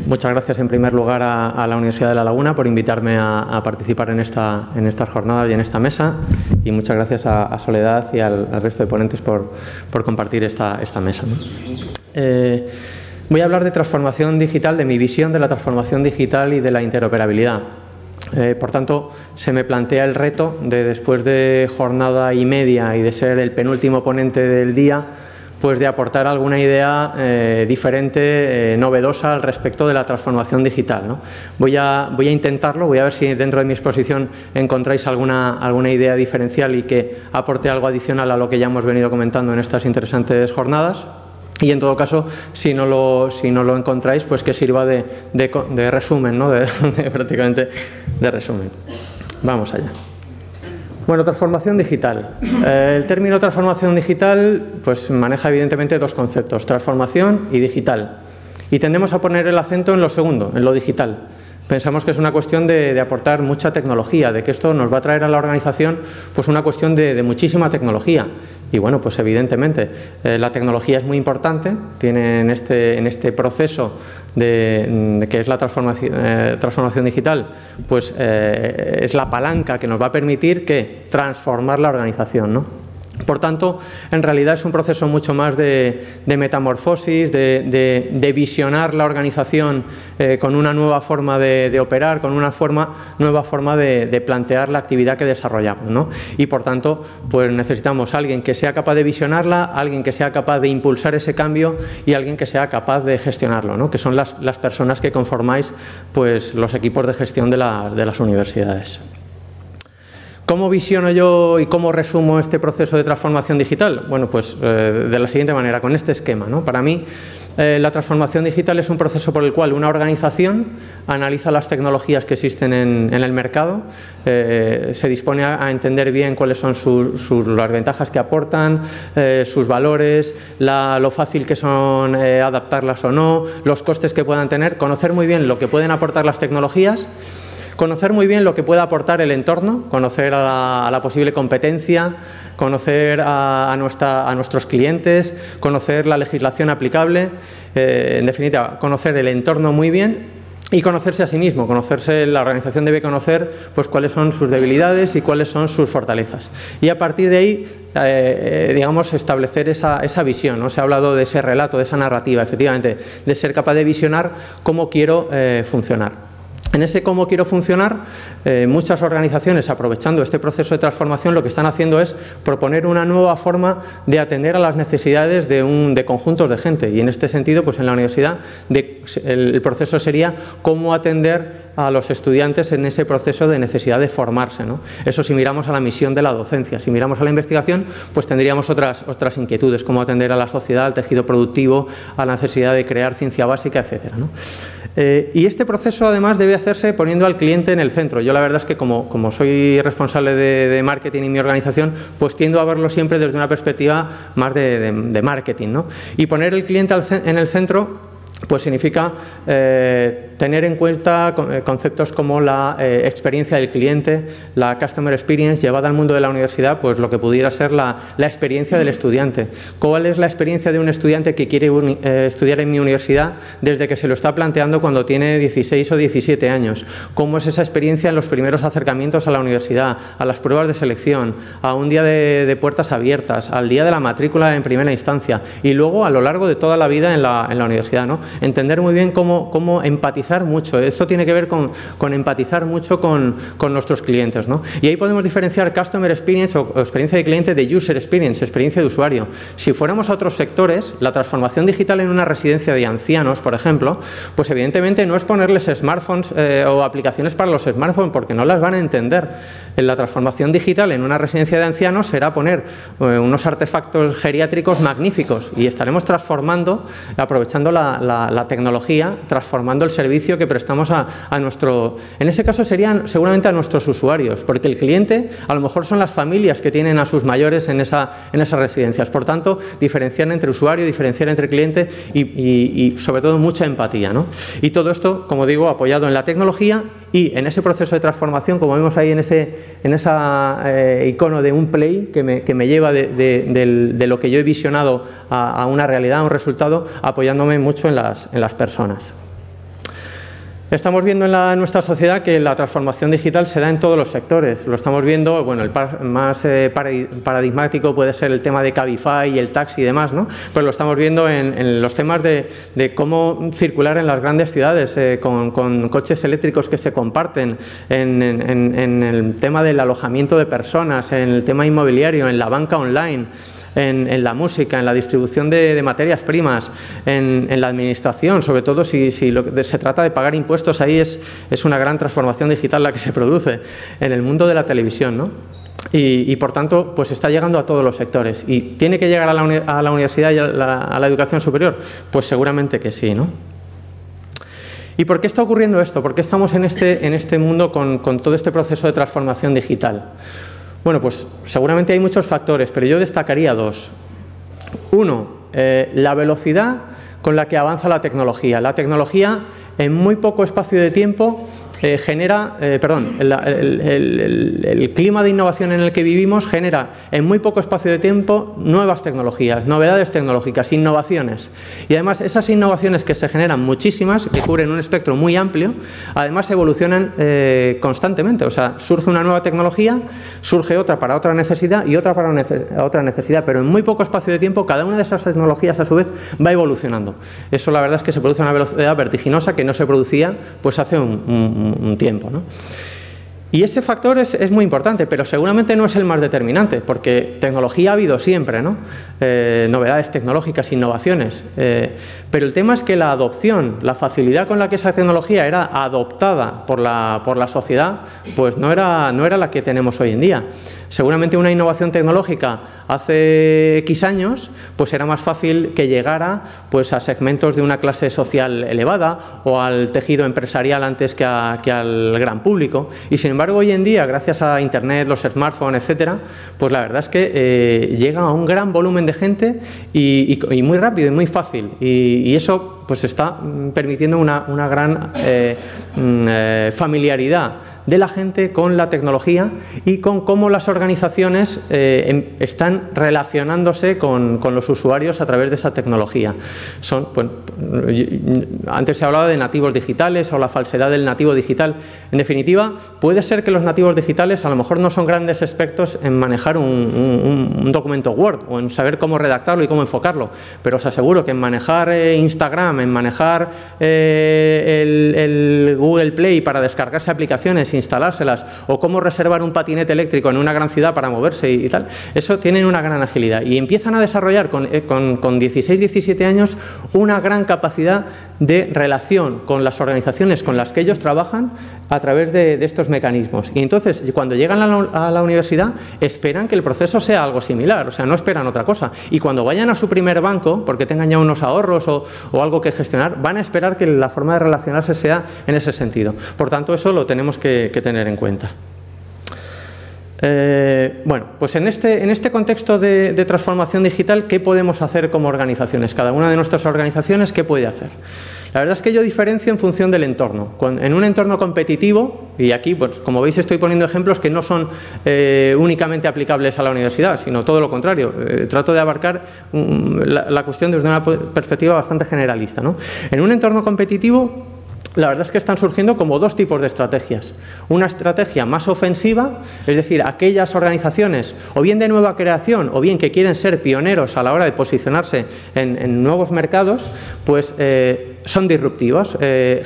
Muchas gracias en primer lugar a la Universidad de La Laguna por invitarme a participar en estas jornadas y en esta mesa, y muchas gracias a Soledad y al resto de ponentes por compartir esta mesa, ¿no? Voy a hablar de transformación digital, de mi visión de la transformación digital y de la interoperabilidad. Por tanto, se me plantea el reto de, después de jornada y media y de ser el penúltimo ponente del día, pues de aportar alguna idea diferente, novedosa al respecto de la transformación digital, ¿no? Voy a intentarlo, voy a ver si dentro de mi exposición encontráis alguna idea diferencial y que aporte algo adicional a lo que ya hemos venido comentando en estas interesantes jornadas. Y en todo caso, si no lo encontráis, pues que sirva de resumen, ¿no? Prácticamente de resumen. Vamos allá. Bueno, transformación digital. El término transformación digital pues maneja evidentemente dos conceptos, transformación y digital. Y tendemos a poner el acento en lo segundo, en lo digital. Pensamos que es una cuestión de aportar mucha tecnología, de que esto nos va a traer a la organización pues una cuestión de muchísima tecnología. Y bueno, pues evidentemente la tecnología es muy importante, tiene en este proceso de que es la transformación digital, pues es la palanca que nos va a permitir que transformar la organización, ¿no? Por tanto, en realidad es un proceso mucho más de metamorfosis, de visionar la organización con una nueva forma de operar, con una nueva forma de plantear la actividad que desarrollamos, ¿no? Y por tanto, pues necesitamos a alguien que sea capaz de visionarla, alguien que sea capaz de impulsar ese cambio y alguien que sea capaz de gestionarlo, ¿no? Que son las personas que conformáis pues los equipos de gestión de las universidades. ¿Cómo visiono yo y cómo resumo este proceso de transformación digital? Bueno, pues de la siguiente manera, con este esquema, ¿no? Para mí, la transformación digital es un proceso por el cual una organización analiza las tecnologías que existen en el mercado, se dispone a entender bien cuáles son las ventajas que aportan, sus valores, lo fácil que son adaptarlas o no, los costes que puedan tener, conocer muy bien lo que pueden aportar las tecnologías, conocer muy bien lo que puede aportar el entorno, conocer a la posible competencia, conocer a nuestros clientes, conocer la legislación aplicable, en definitiva, conocer el entorno muy bien y conocerse a sí mismo. La organización debe conocer pues, cuáles son sus debilidades y cuáles son sus fortalezas. Y a partir de ahí, digamos, establecer esa visión, ¿no? Se ha hablado de ese relato, de esa narrativa, efectivamente, de ser capaz de visionar cómo quiero funcionar. En ese cómo quiero funcionar, muchas organizaciones, aprovechando este proceso de transformación, lo que están haciendo es proponer una nueva forma de atender a las necesidades de conjuntos de gente. Y en este sentido, pues en la universidad, el proceso sería cómo atender a los estudiantes en ese proceso de necesidad de formarse, ¿no? Eso si miramos a la misión de la docencia. Si miramos a la investigación, pues tendríamos otras inquietudes, cómo atender a la sociedad, al tejido productivo, a la necesidad de crear ciencia básica, etcétera, ¿no? Y este proceso, además, debe hacerse poniendo al cliente en el centro. Yo la verdad es que como soy responsable de marketing en mi organización, pues tiendo a verlo siempre desde una perspectiva más de marketing, ¿no? Y poner el cliente en el centro pues significa tener en cuenta conceptos como la experiencia del cliente, la customer experience, llevada al mundo de la universidad, pues lo que pudiera ser la experiencia del estudiante. ¿Cuál es la experiencia de un estudiante que quiere estudiar en mi universidad desde que se lo está planteando cuando tiene 16 o 17 años? ¿Cómo es esa experiencia en los primeros acercamientos a la universidad, a las pruebas de selección, a un día de puertas abiertas, al día de la matrícula en primera instancia y luego a lo largo de toda la vida en la universidad, ¿no? Entender muy bien cómo empatizar mucho. Esto tiene que ver con empatizar mucho con nuestros clientes, ¿no? Y ahí podemos diferenciar Customer Experience o experiencia de cliente de User Experience, experiencia de usuario. Si fuéramos a otros sectores, la transformación digital en una residencia de ancianos, por ejemplo, pues evidentemente no es ponerles smartphones o aplicaciones para los smartphones porque no las van a entender. En la transformación digital en una residencia de ancianos será poner unos artefactos geriátricos magníficos y estaremos aprovechando la tecnología, transformando el servicio que prestamos a nuestro... En ese caso serían seguramente a nuestros usuarios, porque el cliente a lo mejor son las familias que tienen a sus mayores en esas residencias. Por tanto, diferenciar entre usuario, diferenciar entre cliente y sobre todo mucha empatía, ¿no? Y todo esto, como digo, apoyado en la tecnología y en ese proceso de transformación, como vemos ahí en esa icono de un play que me lleva de lo que yo he visionado a una realidad, a un resultado, apoyándome mucho en las personas. Estamos viendo en nuestra sociedad que la transformación digital se da en todos los sectores. Lo estamos viendo, bueno, el más paradigmático puede ser el tema de Cabify y el taxi y demás, ¿no? Pero lo estamos viendo en los temas de cómo circular en las grandes ciudades con coches eléctricos que se comparten, en el tema del alojamiento de personas, en el tema inmobiliario, en la banca online, en la música, en la distribución de materias primas, en la administración, sobre todo si se trata de pagar impuestos, ahí es una gran transformación digital la que se produce en el mundo de la televisión, ¿no? Y por tanto, pues está llegando a todos los sectores. ¿Y tiene que llegar a la universidad y a la educación superior? Pues seguramente que sí, ¿no? ¿Y por qué está ocurriendo esto? ¿Por qué estamos en este mundo con todo este proceso de transformación digital? Bueno, pues seguramente hay muchos factores, pero yo destacaría dos. Uno, la velocidad con la que avanza la tecnología. La tecnología, en muy poco espacio de tiempo, genera, el clima de innovación en el que vivimos genera en muy poco espacio de tiempo nuevas tecnologías, novedades tecnológicas, innovaciones. Y además esas innovaciones que se generan muchísimas, que cubren un espectro muy amplio, además evolucionan constantemente. O sea, surge una nueva tecnología, surge otra para otra necesidad y otra para otra necesidad, pero en muy poco espacio de tiempo cada una de esas tecnologías a su vez va evolucionando. Eso la verdad es que se produce a una velocidad vertiginosa que no se producía pues hace un tiempo, ¿no? Y ese factor es muy importante, pero seguramente no es el más determinante, porque tecnología ha habido siempre, ¿no? Novedades tecnológicas, innovaciones. Pero el tema es que la adopción, la facilidad con la que esa tecnología era adoptada por la sociedad, pues no era la que tenemos hoy en día. Seguramente una innovación tecnológica hace X años pues era más fácil que llegara pues a segmentos de una clase social elevada o al tejido empresarial antes que al gran público, y sin embargo hoy en día, gracias a Internet, los smartphones, etcétera, pues la verdad es que llega a un gran volumen de gente y muy rápido y muy fácil, y eso pues está permitiendo una gran familiaridad de la gente con la tecnología y con cómo las organizaciones están relacionándose con los usuarios a través de esa tecnología. Antes se hablaba de nativos digitales o la falsedad del nativo digital. En definitiva, puede ser que los nativos digitales a lo mejor no son grandes expertos en manejar un documento Word o en saber cómo redactarlo y cómo enfocarlo, pero os aseguro que en manejar Instagram, en manejar el Google Play para descargarse aplicaciones, instalárselas, o cómo reservar un patinete eléctrico en una gran ciudad para moverse y tal, eso tienen una gran agilidad y empiezan a desarrollar con 16, 17 años una gran capacidad de relación con las organizaciones con las que ellos trabajan a través de estos mecanismos. Y entonces, cuando llegan a la universidad, esperan que el proceso sea algo similar, o sea, no esperan otra cosa. Y cuando vayan a su primer banco, porque tengan ya unos ahorros o algo que gestionar, van a esperar que la forma de relacionarse sea en ese sentido. Por tanto, eso lo tenemos que tener en cuenta. Bueno, pues en este contexto de transformación digital, ¿qué podemos hacer como organizaciones? Cada una de nuestras organizaciones, ¿qué puede hacer? La verdad es que yo diferencio en función del entorno. En un entorno competitivo, y aquí, pues, como veis, estoy poniendo ejemplos que no son únicamente aplicables a la universidad, sino todo lo contrario. Trato de abarcar la cuestión desde una perspectiva bastante generalista, ¿no? En un entorno competitivo, la verdad es que están surgiendo como dos tipos de estrategias. Una estrategia más ofensiva, es decir, aquellas organizaciones o bien de nueva creación o bien que quieren ser pioneros a la hora de posicionarse en nuevos mercados, pues son disruptivas,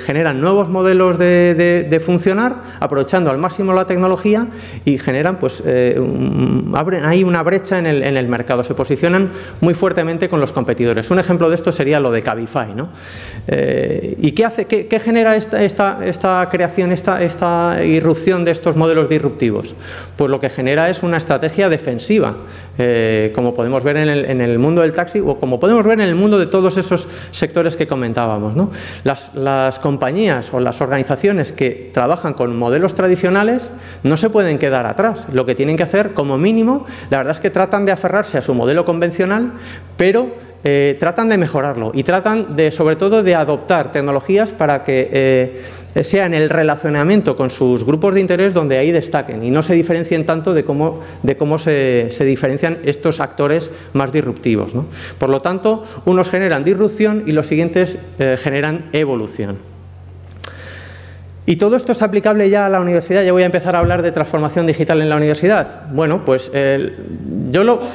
generan nuevos modelos de funcionar, aprovechando al máximo la tecnología y generan, pues, abren ahí una brecha en el mercado, se posicionan muy fuertemente con los competidores. Un ejemplo de esto sería lo de Cabify, ¿no? ¿Y qué hace? ¿Qué genera esta creación, esta irrupción de estos modelos disruptivos? Pues lo que genera es una estrategia defensiva, como podemos ver en el mundo del taxi o como podemos ver en el mundo de todos esos sectores que comentábamos, ¿no? Las compañías o las organizaciones que trabajan con modelos tradicionales no se pueden quedar atrás. Lo que tienen que hacer, como mínimo, la verdad es que tratan de aferrarse a su modelo convencional, pero tratan de mejorarlo y tratan sobre todo de adoptar tecnologías para que sea en el relacionamiento con sus grupos de interés donde ahí destaquen y no se diferencien tanto de cómo se diferencian estos actores más disruptivos, ¿no? Por lo tanto, unos generan disrupción y los siguientes generan evolución. ¿Y todo esto es aplicable ya a la universidad? Ya voy a empezar a hablar de transformación digital en la universidad. Bueno, pues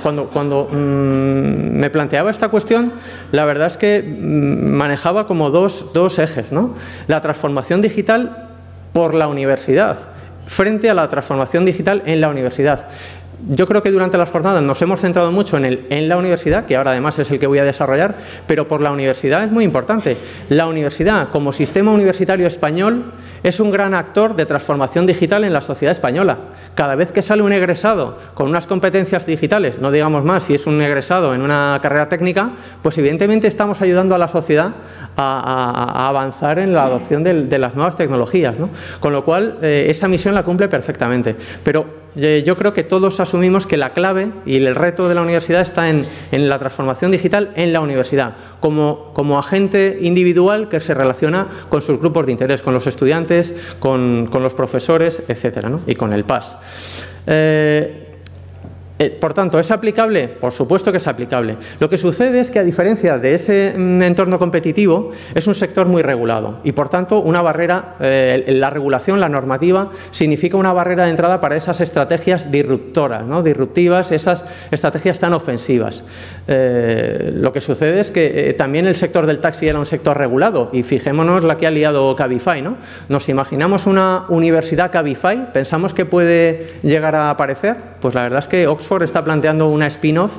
cuando me planteaba esta cuestión, la verdad es que manejaba como dos ejes, ¿no? La transformación digital por la universidad, frente a la transformación digital en la universidad. Yo creo que durante las jornadas nos hemos centrado mucho en la universidad, que ahora además es el que voy a desarrollar, pero por la universidad es muy importante. La universidad, como sistema universitario español, es un gran actor de transformación digital en la sociedad española. Cada vez que sale un egresado con unas competencias digitales, no digamos más si es un egresado en una carrera técnica, pues evidentemente estamos ayudando a la sociedad a avanzar en la adopción de las nuevas tecnologías, ¿no? Con lo cual, esa misión la cumple perfectamente. Pero yo creo que todos asumimos que la clave y el reto de la universidad está en la transformación digital en la universidad, como agente individual que se relaciona con sus grupos de interés, con los estudiantes, con los profesores, etcétera, ¿no? Y con el PAS. Por tanto, ¿es aplicable? Por supuesto que es aplicable. Lo que sucede es que, a diferencia de ese entorno competitivo, es un sector muy regulado y, por tanto, una barrera, la regulación, la normativa, significa una barrera de entrada para esas estrategias disruptoras, ¿no? Disruptivas, esas estrategias tan ofensivas. Lo que sucede es que también el sector del taxi era un sector regulado y fijémonos la que ha liado Cabify, ¿no? Nos imaginamos una universidad Cabify, pensamos que puede llegar a aparecer. Pues la verdad es que Oxford está planteando una spin-off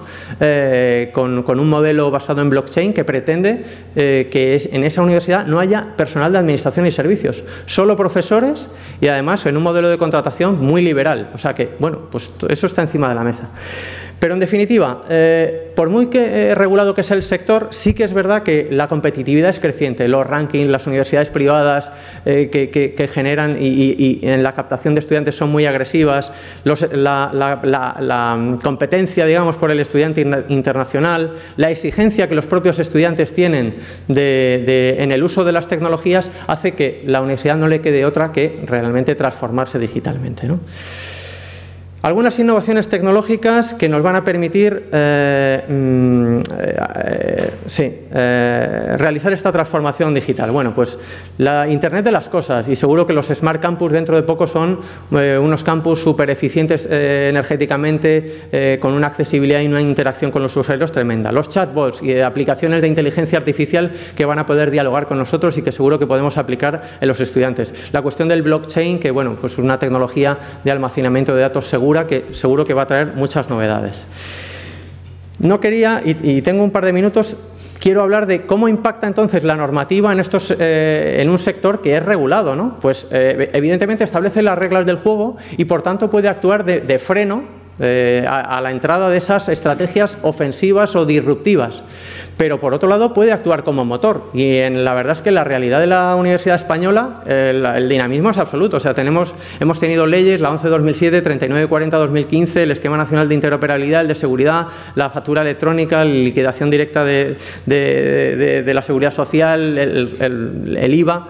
con un modelo basado en blockchain que pretende que en esa universidad no haya personal de administración y servicios, solo profesores y además en un modelo de contratación muy liberal. O sea que, bueno, pues eso está encima de la mesa. Pero, en definitiva, por muy regulado que sea el sector, sí que es verdad que la competitividad es creciente. Los rankings, las universidades privadas que generan y en la captación de estudiantes son muy agresivas. La competencia, digamos, por el estudiante internacional, la exigencia que los propios estudiantes tienen en el uso de las tecnologías, hace que la universidad no le quede otra que realmente transformarse digitalmente, ¿no? Algunas innovaciones tecnológicas que nos van a permitir realizar esta transformación digital. Bueno, pues la Internet de las cosas, y seguro que los Smart Campus dentro de poco son unos campus súper eficientes energéticamente, con una accesibilidad y una interacción con los usuarios tremenda. Los chatbots y aplicaciones de inteligencia artificial que van a poder dialogar con nosotros y que seguro que podemos aplicar en los estudiantes. La cuestión del blockchain, que, bueno, pues es una tecnología de almacenamiento de datos segura que seguro que va a traer muchas novedades. No quería, y tengo un par de minutos, quiero hablar de cómo impacta entonces la normativa en un sector que es regulado, ¿no? Pues evidentemente establece las reglas del juego y, por tanto, puede actuar de freno a la entrada de esas estrategias ofensivas o disruptivas. Pero, por otro lado, puede actuar como motor. Y la verdad es que la realidad de la Universidad Española, el dinamismo es absoluto. O sea, hemos tenido leyes, la 11-2007, 3940-2015, el Esquema Nacional de Interoperabilidad, el de Seguridad, la factura electrónica, la liquidación directa de la Seguridad Social, el IVA.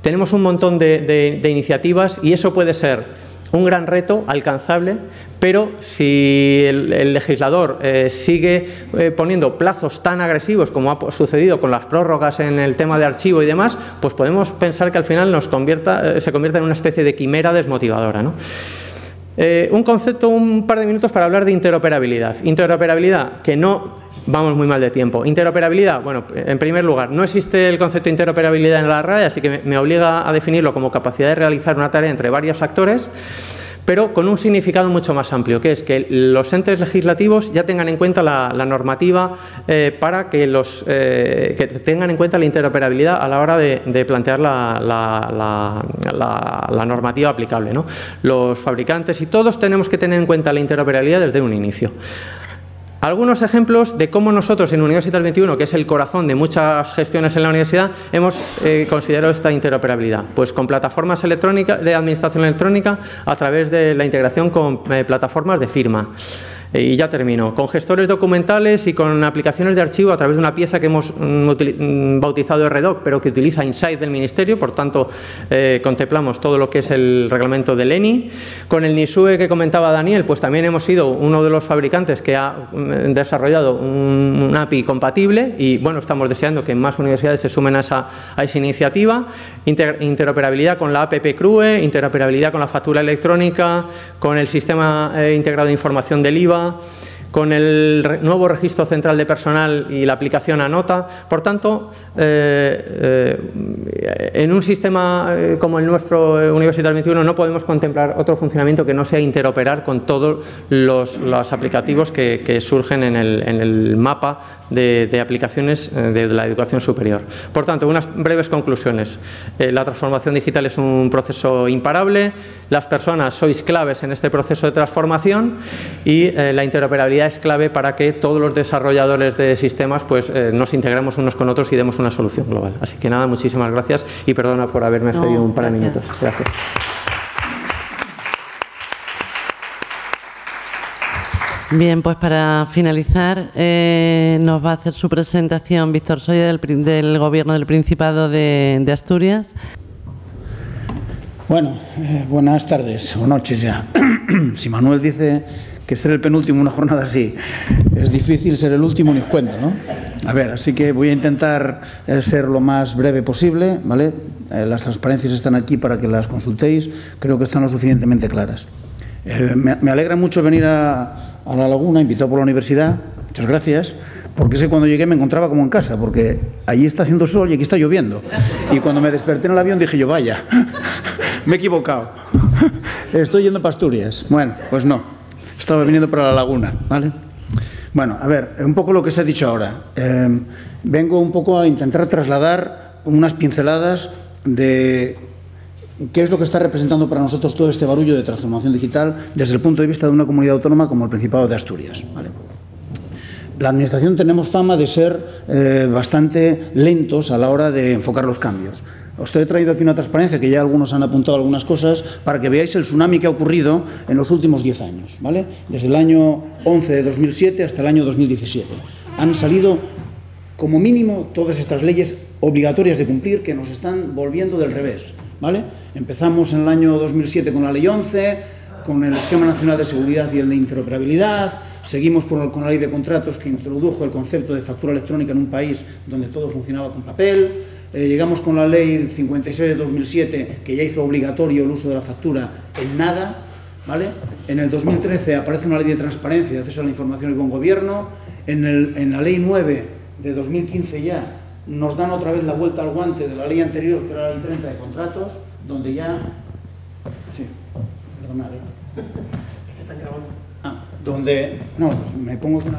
Tenemos un montón de iniciativas y eso puede ser un gran reto alcanzable, pero si el legislador sigue poniendo plazos tan agresivos como ha sucedido con las prórrogas en el tema de archivo y demás, pues podemos pensar que al final se convierta en una especie de quimera desmotivadora, ¿no? Un par de minutos para hablar de interoperabilidad. Interoperabilidad, que no... Vamos muy mal de tiempo. Interoperabilidad, bueno, en primer lugar, no existe el concepto de interoperabilidad en la RAE, así que me obliga a definirlo como capacidad de realizar una tarea entre varios actores, pero con un significado mucho más amplio, que es que los entes legislativos ya tengan en cuenta la normativa para que tengan en cuenta la interoperabilidad a la hora de plantear la normativa aplicable, ¿no? Los fabricantes y todos tenemos que tener en cuenta la interoperabilidad desde un inicio. Algunos ejemplos de cómo nosotros en Universitas 21, que es el corazón de muchas gestiones en la universidad, hemos considerado esta interoperabilidad. Pues con plataformas electrónicas de administración electrónica a través de la integración con plataformas de firma. Y ya termino. Con gestores documentales y con aplicaciones de archivo a través de una pieza que hemos bautizado RDoc, pero que utiliza Insight del Ministerio, por tanto contemplamos todo lo que es el reglamento del ENI. Con el NISUE que comentaba Daniel, pues también hemos sido uno de los fabricantes que ha desarrollado un API compatible y, bueno, estamos deseando que más universidades se sumen a esa iniciativa. Interoperabilidad con la APP CRUE, interoperabilidad con la factura electrónica, con el sistema integrado de información del IVA, con el nuevo registro central de personal y la aplicación ANOTA. Por tanto, en un sistema como el nuestro, Universitas 21, no podemos contemplar otro funcionamiento que no sea interoperar con todos los aplicativos que surgen en el mapa de aplicaciones de la educación superior. Por tanto, unas breves conclusiones. La transformación digital es un proceso imparable, las personas sois claves en este proceso de transformación y la interoperabilidad es clave para que todos los desarrolladores de sistemas pues nos integremos unos con otros y demos una solución global. Así que nada, muchísimas gracias y perdona por haberme cedido un par de minutos. Gracias. Bien, pues para finalizar nos va a hacer su presentación Víctor Soya del Gobierno del Principado de Asturias. Bueno, buenas tardes o noches ya. Si Manuel dice que ser el penúltimo en una jornada así es difícil, ser el último ni os cuento, ¿no? A ver, así que voy a intentar ser lo más breve posible, ¿vale? Las transparencias están aquí para que las consultéis, creo que están lo suficientemente claras. Me alegra mucho venir a La Laguna, invitado por la universidad, muchas gracias, porque es que cuando llegué me encontraba como en casa, porque allí está haciendo sol y aquí está lloviendo. Y cuando me desperté en el avión dije yo, vaya, me he equivocado, estoy yendo para Asturias. Bueno, pues no, estaba viniendo para La Laguna, ¿vale? Bueno, a ver, un poco lo que se ha dicho ahora. Vengo un poco a intentar trasladar unas pinceladas de qué es lo que está representando para nosotros todo este barullo de transformación digital desde el punto de vista de una comunidad autónoma como el Principado de Asturias, ¿vale? La Administración tenemos fama de ser bastante lentos a la hora de enfocar los cambios. Os he traído aquí una transparencia que ya algunos han apuntado algunas cosas para que veáis el tsunami que ha ocurrido en los últimos 10 años, ¿vale? Desde el año 11 de 2007 hasta el año 2017. Han salido como mínimo todas estas leyes obligatorias de cumplir que nos están volviendo del revés, ¿vale? Empezamos en el año 2007 con la Ley 11, con el Esquema Nacional de Seguridad y el de Interoperabilidad. Seguimos con la Ley de Contratos, que introdujo el concepto de factura electrónica en un país donde todo funcionaba con papel. Llegamos con la Ley 56 de 2007, que ya hizo obligatorio el uso de la factura en nada, ¿vale? En el 2013 aparece una Ley de Transparencia y acceso a la información y buen gobierno. En la Ley 9 de 2015 ya nos dan otra vez la vuelta al guante de la ley anterior, que era la Ley 30 de Contratos, donde ya... Sí, perdonad, ¿están grabando? Donde, no, me pongo con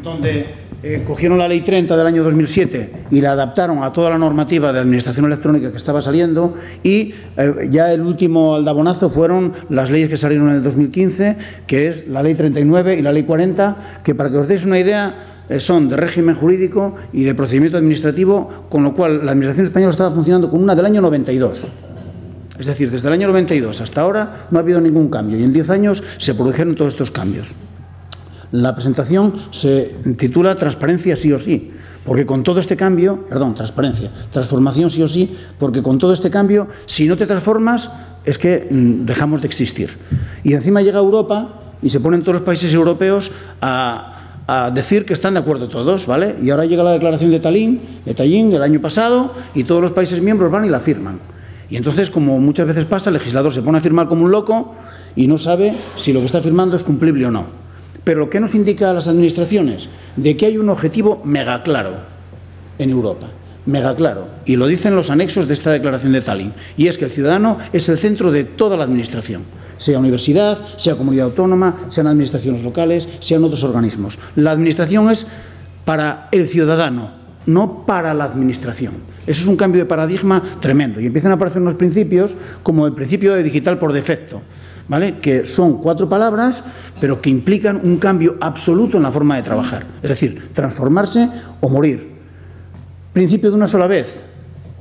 donde cogieron la Ley 30 del año 2007 y la adaptaron a toda la normativa de administración electrónica que estaba saliendo, y ya el último aldabonazo fueron las leyes que salieron en el 2015, que es la Ley 39 y la Ley 40, que para que os deis una idea son de régimen jurídico y de procedimiento administrativo, con lo cual la Administración española estaba funcionando con una del año 92. Es decir, desde el año 92 hasta ahora no ha habido ningún cambio y en 10 años se produjeron todos estos cambios. La presentación se titula Transparencia sí o sí, porque con todo este cambio, transformación sí o sí, porque con todo este cambio, si no te transformas, es que dejamos de existir. Y encima llega Europa y se ponen todos los países europeos a decir que están de acuerdo todos, ¿vale? Y ahora llega la declaración de Tallinn el año pasado y todos los países miembros van y la firman. Y entonces, como muchas veces pasa, el legislador se pone a firmar como un loco y no sabe si lo que está firmando es cumplible o no. Pero ¿qué nos indica a las administraciones? De que hay un objetivo mega claro en Europa, mega claro, y lo dicen los anexos de esta declaración de Tallinn, y es que el ciudadano es el centro de toda la administración, sea universidad, sea comunidad autónoma, sean administraciones locales, sean otros organismos. La administración es para el ciudadano, no para la administración. Eso es un cambio de paradigma tremendo. Y empiezan a aparecer unos principios como el principio de digital por defecto, ¿vale? Que son 4 palabras, pero que implican un cambio absoluto en la forma de trabajar. Es decir, transformarse o morir. Principio de una sola vez.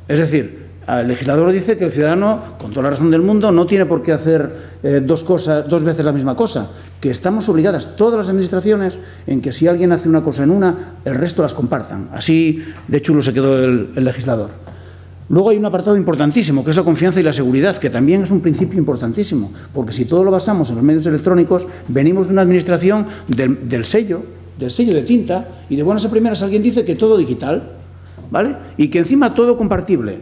Es decir, el legislador dice que el ciudadano, con toda la razón del mundo, no tiene por qué hacer dos veces la misma cosa, que estamos obligadas, todas las administraciones, en que si alguien hace una cosa en una, el resto las compartan. Así de chulo se quedó el legislador. Luego hay un apartado importantísimo, que es la confianza y la seguridad, que también es un principio importantísimo, porque si todo lo basamos en los medios electrónicos, venimos de una administración del sello de tinta, y de buenas a primeras alguien dice que todo digital, ¿vale? Y que encima todo compartible.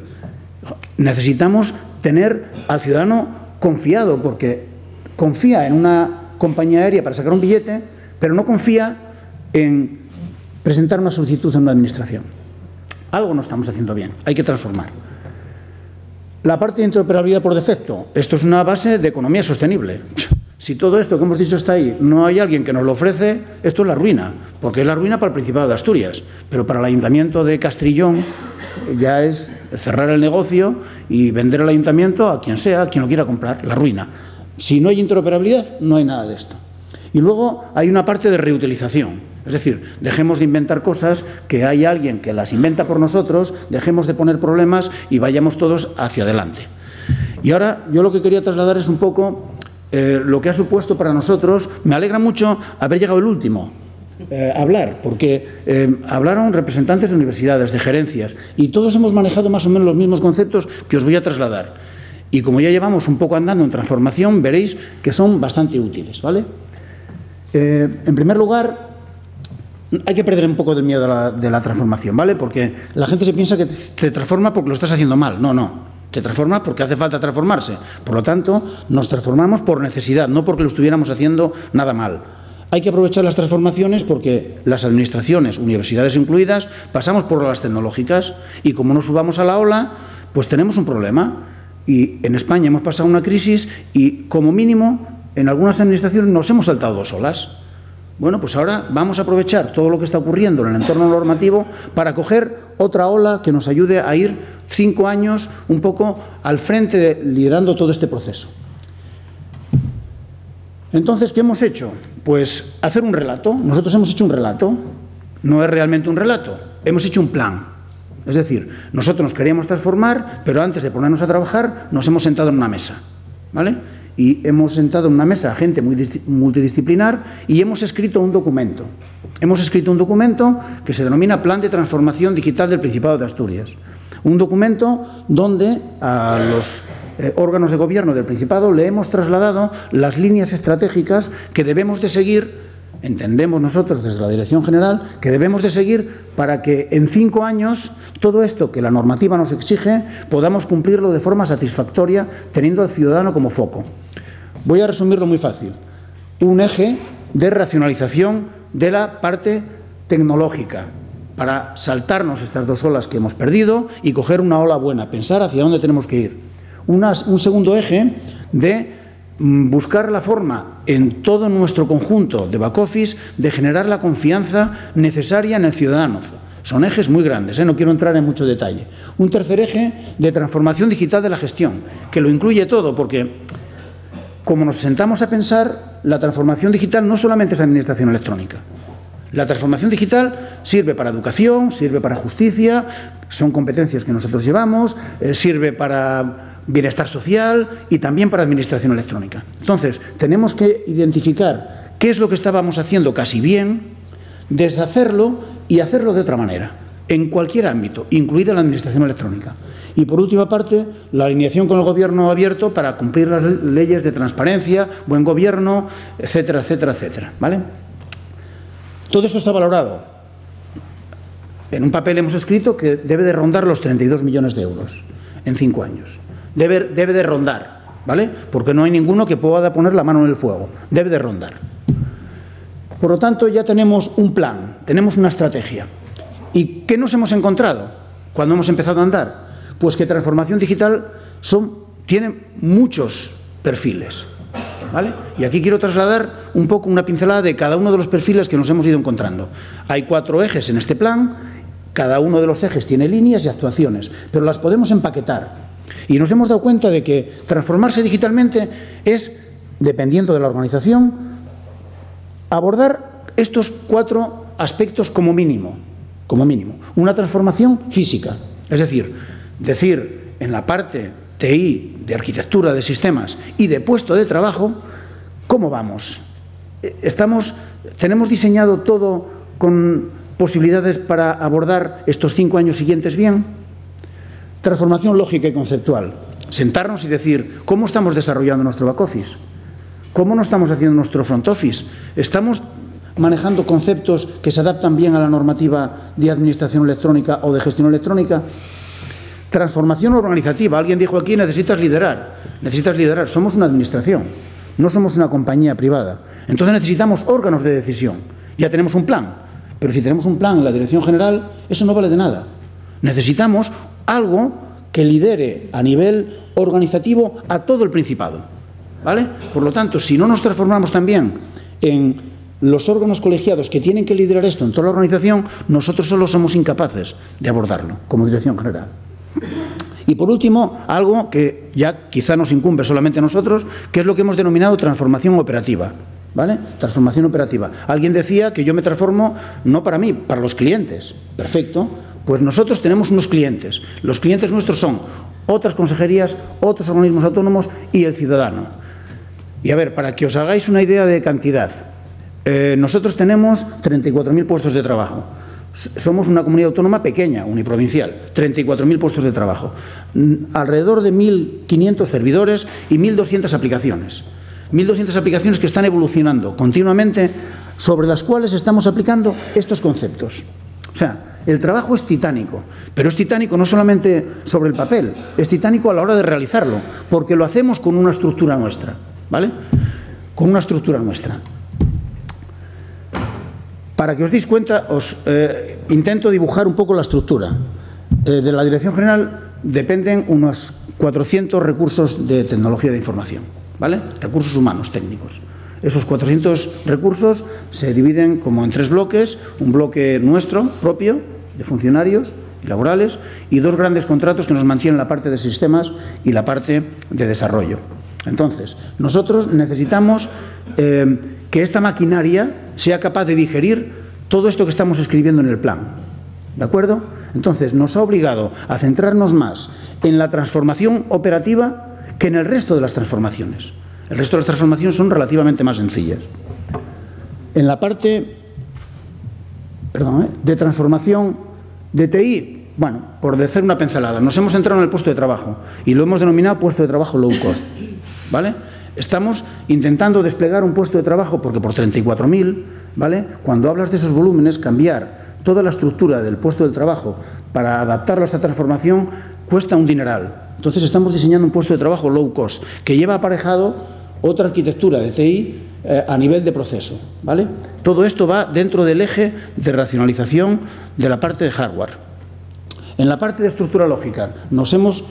Necesitamos tener al ciudadano confiado, porque confía en una compañía aérea para sacar un billete, pero no confía en presentar una solicitud en una administración. Algo no estamos haciendo bien, hay que transformar. La parte de interoperabilidad por defecto, esto es una base de economía sostenible. Si todo esto que hemos dicho está ahí, no hay alguien que nos lo ofrece, esto es la ruina, porque es la ruina para el Principado de Asturias, pero para el Ayuntamiento de Castrillón ya es cerrar el negocio y vender el ayuntamiento a quien sea, a quien lo quiera comprar, la ruina. Si no hay interoperabilidad, no hay nada de esto. Y luego hay una parte de reutilización, es decir, dejemos de inventar cosas, que hay alguien que las inventa por nosotros, dejemos de poner problemas y vayamos todos hacia adelante. Y ahora yo lo que quería trasladar es un poco lo que ha supuesto para nosotros. Me alegra mucho haber llegado el último a hablar, porque hablaron representantes de universidades, de gerencias, y todos hemos manejado más o menos los mismos conceptos que os voy a trasladar. Y como ya llevamos un poco andando en transformación, veréis que son bastante útiles, ¿vale? En primer lugar, hay que perder un poco del miedo de la transformación, ¿vale? Porque la gente se piensa que te transforma porque lo estás haciendo mal. No, no. Te transforma porque hace falta transformarse. Por lo tanto, nos transformamos por necesidad, no porque lo estuviéramos haciendo nada mal. Hay que aprovechar las transformaciones porque las administraciones, universidades incluidas, pasamos por las tecnológicas y como no subamos a la ola, pues tenemos un problema. Y en España hemos pasado una crisis y, como mínimo, en algunas administraciones nos hemos saltado 2 olas. Bueno, pues ahora vamos a aprovechar todo lo que está ocurriendo en el entorno normativo para coger otra ola que nos ayude a ir 5 años un poco al frente, liderando todo este proceso. Entonces, ¿qué hemos hecho? Pues hacer un relato. Nosotros hemos hecho un relato. No es realmente un relato. Hemos hecho un plan. Es decir, nosotros nos queríamos transformar, pero antes de ponernos a trabajar nos hemos sentado en una mesa, ¿vale? Y hemos sentado en una mesa a gente multidisciplinar y hemos escrito un documento. Hemos escrito un documento que se denomina Plan de Transformación Digital del Principado de Asturias. Un documento donde a los órganos de gobierno del Principado le hemos trasladado las líneas estratégicas que debemos de seguir, entendemos nosotros desde la Dirección General, que debemos de seguir para que en 5 años todo esto que la normativa nos exige podamos cumplirlo de forma satisfactoria, teniendo al ciudadano como foco. Voy a resumirlo muy fácil. Un eje de racionalización de la parte tecnológica para saltarnos estas 2 olas que hemos perdido y coger una ola buena, pensar hacia dónde tenemos que ir. Un segundo eje de buscar la forma en todo nuestro conjunto de back office de generar la confianza necesaria en el ciudadano. Son ejes muy grandes, no quiero entrar en mucho detalle. Un tercer eje de transformación digital de la gestión, que lo incluye todo, porque como nos sentamos a pensar, la transformación digital no solamente es administración electrónica. La transformación digital sirve para educación, sirve para justicia, son competencias que nosotros llevamos, sirve para bienestar social y también para administración electrónica. Entonces, tenemos que identificar qué es lo que estábamos haciendo casi bien, deshacerlo y hacerlo de otra manera, en cualquier ámbito, incluida la administración electrónica. Y por última parte, la alineación con el gobierno abierto para cumplir las leyes de transparencia, buen gobierno, etcétera, etcétera, etcétera, ¿vale? Todo esto está valorado. En un papel hemos escrito que debe de rondar los 32 millones de euros en 5 años. Debe de rondar, ¿vale? Porque no hay ninguno que pueda poner la mano en el fuego. Debe de rondar. Por lo tanto, ya tenemos un plan, tenemos una estrategia. ¿Y qué nos hemos encontrado cuando hemos empezado a andar? Pues que transformación digital tiene muchos perfiles, ¿vale? Y aquí quiero trasladar un poco una pincelada de cada uno de los perfiles que nos hemos ido encontrando. Hay 4 ejes en este plan, cada uno de los ejes tiene líneas y actuaciones, pero las podemos empaquetar. Y nos hemos dado cuenta de que transformarse digitalmente es, dependiendo de la organización, abordar estos 4 aspectos como mínimo. Como mínimo. Una transformación física, es decir, en la parte TI, de arquitectura de sistemas y de puesto de trabajo, ¿cómo vamos? ¿Tenemos diseñado todo con posibilidades para abordar estos 5 años siguientes bien? Transformación lógica y conceptual. Sentarnos y decir, ¿cómo estamos desarrollando nuestro back office? ¿Cómo no estamos haciendo nuestro front office? ¿Estamos manejando conceptos que se adaptan bien a la normativa de administración electrónica o de gestión electrónica? Transformación organizativa. Alguien dijo aquí, necesitas liderar. Necesitas liderar. Somos una administración, no somos una compañía privada. Entonces necesitamos órganos de decisión. Ya tenemos un plan, pero si tenemos un plan en la Dirección General, eso no vale de nada. Necesitamos algo que lidere a nivel organizativo a todo el Principado, ¿vale? Por lo tanto, si no nos transformamos también en los órganos colegiados que tienen que liderar esto en toda la organización, nosotros solo somos incapaces de abordarlo como Dirección General. Y por último, algo que ya quizá nos incumbe solamente a nosotros, que es lo que hemos denominado transformación operativa, ¿vale? Transformación operativa. Alguien decía que yo me transformo no para mí, para los clientes. Perfecto. Pues nosotros tenemos unos clientes. Los clientes nuestros son otras consejerías, otros organismos autónomos y el ciudadano. Y a ver, para que os hagáis una idea de cantidad, nosotros tenemos 34.000 puestos de trabajo. Somos una comunidad autónoma pequeña, uniprovincial, 34.000 puestos de trabajo, alrededor de 1.500 servidores y 1.200 aplicaciones. 1.200 aplicaciones que están evolucionando continuamente, sobre las cuales estamos aplicando estos conceptos. O sea, el trabajo es titánico, pero es titánico no solamente sobre el papel, es titánico a la hora de realizarlo, porque lo hacemos con una estructura nuestra, ¿vale? Con una estructura nuestra. Para que os deis cuenta, os intento dibujar un poco la estructura. De la Dirección General dependen unos 400 recursos de tecnología de información, ¿vale? Recursos humanos, técnicos. Esos 400 recursos se dividen como en 3 bloques, un bloque nuestro, propio, de funcionarios y laborales, y 2 grandes contratos que nos mantienen la parte de sistemas y la parte de desarrollo. Entonces, nosotros necesitamos que esta maquinaria sea capaz de digerir todo esto que estamos escribiendo en el plan, ¿de acuerdo? Entonces, nos ha obligado a centrarnos más en la transformación operativa que en el resto de las transformaciones. El resto de las transformaciones son relativamente más sencillas. En la parte de transformación de TI, bueno, por decir una pincelada, nos hemos centrado en el puesto de trabajo y lo hemos denominado puesto de trabajo low cost, ¿vale? Estamos intentando desplegar un puesto de trabajo porque por 34.000, ¿vale? Cuando hablas de esos volúmenes, cambiar toda la estructura del puesto de trabajo para adaptarlo a esta transformación cuesta un dineral. Entonces estamos diseñando un puesto de trabajo low cost que lleva aparejado otra arquitectura de TI a nivel de proceso, ¿vale? Todo esto va dentro del eje de racionalización de la parte de hardware. En la parte de estructura lógica nos hemos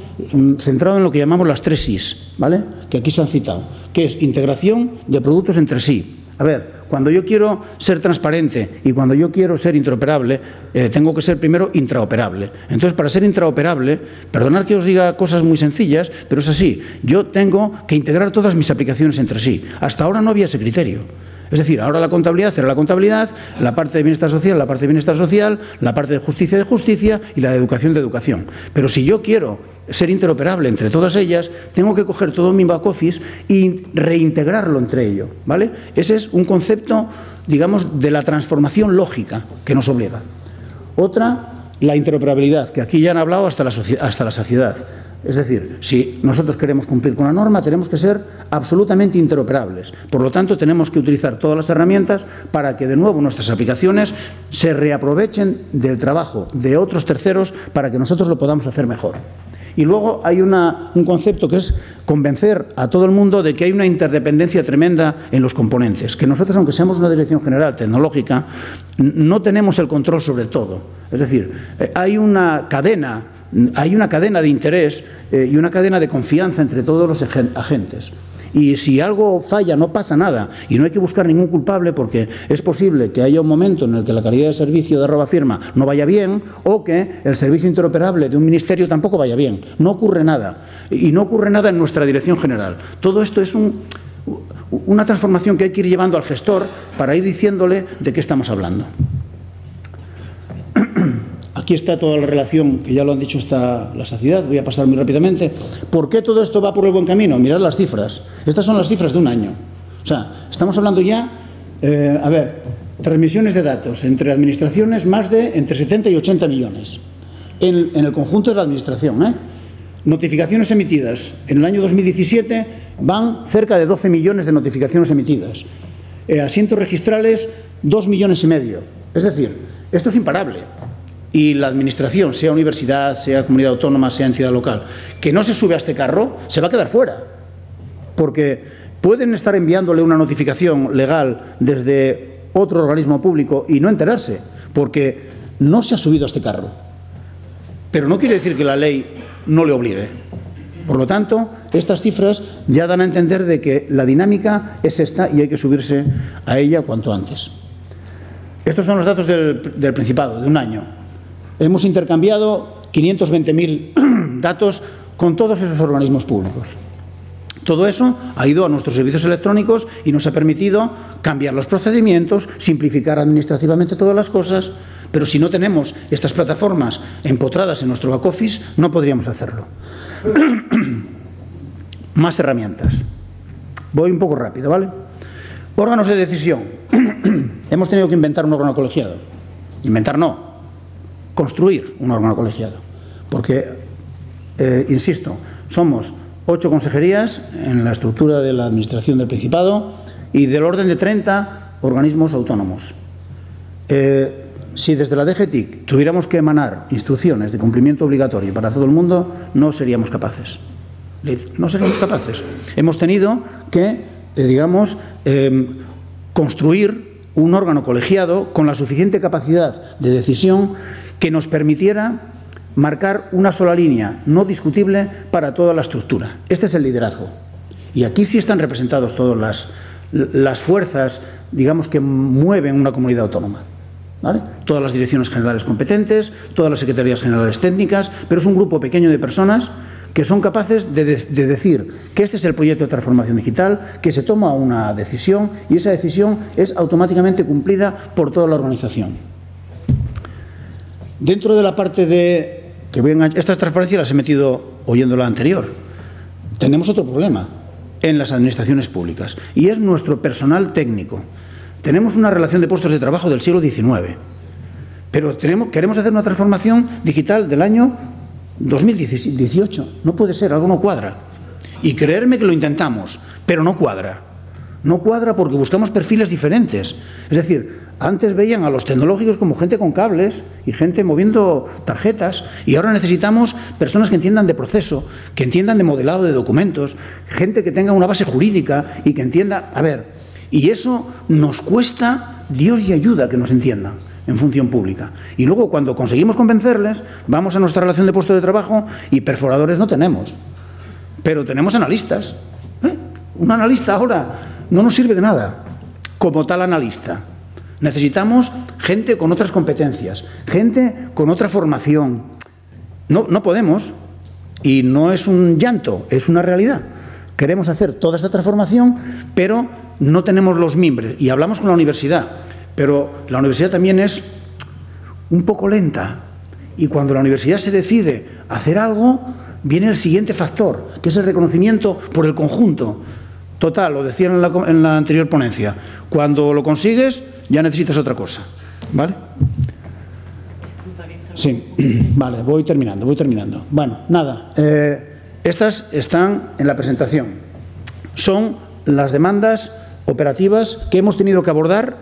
centrado en lo que llamamos las 3 Is, ¿vale? Que aquí se han citado, que es integración de productos entre sí. A ver, cuando yo quiero ser transparente y cuando yo quiero ser interoperable, tengo que ser primero intraoperable. Entonces, para ser intraoperable, perdonad que os diga cosas muy sencillas, pero es así. Yo tengo que integrar todas mis aplicaciones entre sí. Hasta ahora no había ese criterio. Es decir, ahora la contabilidad era la contabilidad, la parte de bienestar social, la parte de bienestar social, la parte de justicia y la de educación. Pero si yo quiero ser interoperable entre todas ellas, tengo que coger todo mi back office y reintegrarlo entre ello, ¿vale? Ese es un concepto, digamos, de la transformación lógica que nos obliga. Otra, la interoperabilidad, que aquí ya han hablado hasta la saciedad. Es decir, si nosotros queremos cumplir con la norma, tenemos que ser absolutamente interoperables. Por lo tanto, tenemos que utilizar todas las herramientas para que, de nuevo, nuestras aplicaciones se reaprovechen del trabajo de otros terceros para que nosotros lo podamos hacer mejor. Y luego hay un concepto que es convencer a todo el mundo de que hay una interdependencia tremenda en los componentes, que nosotros, aunque seamos una dirección general tecnológica, no tenemos el control sobre todo. Es decir, hay una cadena de interés y una cadena de confianza entre todos los agentes. Y si algo falla, no pasa nada y no hay que buscar ningún culpable, porque es posible que haya un momento en el que la calidad de servicio de @firma no vaya bien o que el servicio interoperable de un ministerio tampoco vaya bien. No ocurre nada. Y no ocurre nada en nuestra dirección general. Todo esto es una transformación que hay que ir llevando al gestor para ir diciéndole de qué estamos hablando. Aquí está toda la relación, que ya lo han dicho hasta la saciedad, voy a pasar muy rápidamente. ¿Por qué todo esto va por el buen camino? Mirad las cifras. Estas son las cifras de un año. O sea, estamos hablando ya, transmisiones de datos entre administraciones más de entre 70 y 80 millones. En el conjunto de la administración, Notificaciones emitidas. En el año 2017 van cerca de 12 millones de notificaciones emitidas. Asientos registrales, 2,5 millones. Es decir, esto es imparable. Y la administración, sea universidad, sea comunidad autónoma, sea entidad local, que no se sube a este carro, se va a quedar fuera. Porque pueden estar enviándole una notificación legal desde otro organismo público y no enterarse, porque no se ha subido a este carro. Pero no quiere decir que la ley no le obligue. Por lo tanto, estas cifras ya dan a entender de que la dinámica es esta y hay que subirse a ella cuanto antes. Estos son los datos del Principado, de un año. Hemos intercambiado 520.000 datos con todos esos organismos públicos. Todo eso ha ido a nuestros servicios electrónicos y nos ha permitido cambiar los procedimientos, simplificar administrativamente todas las cosas, pero si no tenemos estas plataformas empotradas en nuestro back office, no podríamos hacerlo. Más herramientas. Voy un poco rápido, ¿vale? Órganos de decisión. Hemos tenido que inventar un órgano colegiado. Inventar no. construir un órgano colegiado. Porque, insisto, somos 8 consejerías en la estructura de la Administración del Principado y del orden de 30 organismos autónomos. Si desde la DGTIC tuviéramos que emanar instrucciones de cumplimiento obligatorio para todo el mundo, no seríamos capaces. No seríamos capaces. Hemos tenido que, digamos, construir un órgano colegiado con la suficiente capacidad de decisión que nos permitiera marcar una sola línea no discutible para toda la estructura. Este es el liderazgo. Y aquí sí están representados todas las fuerzas, digamos, que mueven una comunidad autónoma. ¿Vale? Todas las direcciones generales competentes, todas las secretarías generales técnicas, pero es un grupo pequeño de personas que son capaces de decir que este es el proyecto de transformación digital, que se toma una decisión y esa decisión es automáticamente cumplida por toda la organización. Dentro de la parte de... Estas transparencias las he metido oyendo la anterior. Tenemos otro problema en las administraciones públicas y es nuestro personal técnico. Tenemos una relación de puestos de trabajo del siglo XIX, pero queremos hacer una transformación digital del año 2018. No puede ser, algo no cuadra. Y creerme que lo intentamos, pero no cuadra. No cuadra porque buscamos perfiles diferentes. Es decir, antes veían a los tecnológicos como gente con cables y gente moviendo tarjetas y ahora necesitamos personas que entiendan de proceso, que entiendan de modelado de documentos, gente que tenga una base jurídica y que entienda... A ver, y eso nos cuesta Dios y ayuda que nos entiendan en función pública. Y luego cuando conseguimos convencerles, vamos a nuestra relación de puesto de trabajo y perforadores no tenemos, pero tenemos analistas. Un analista ahora no nos sirve de nada como tal analista. Necesitamos gente con otras competencias, gente con otra formación. No podemos, y no es un llanto, es una realidad. Queremos hacer toda esta transformación, pero no tenemos los mimbres. Y hablamos con la universidad, pero la universidad también es un poco lenta. Y cuando la universidad se decide hacer algo, viene el siguiente factor, que es el reconocimiento por el conjunto. Total, lo decían en la anterior ponencia, cuando lo consigues ya necesitas otra cosa, ¿vale? Sí, vale, voy terminando. Bueno, nada, estas están en la presentación. Son las demandas operativas que hemos tenido que abordar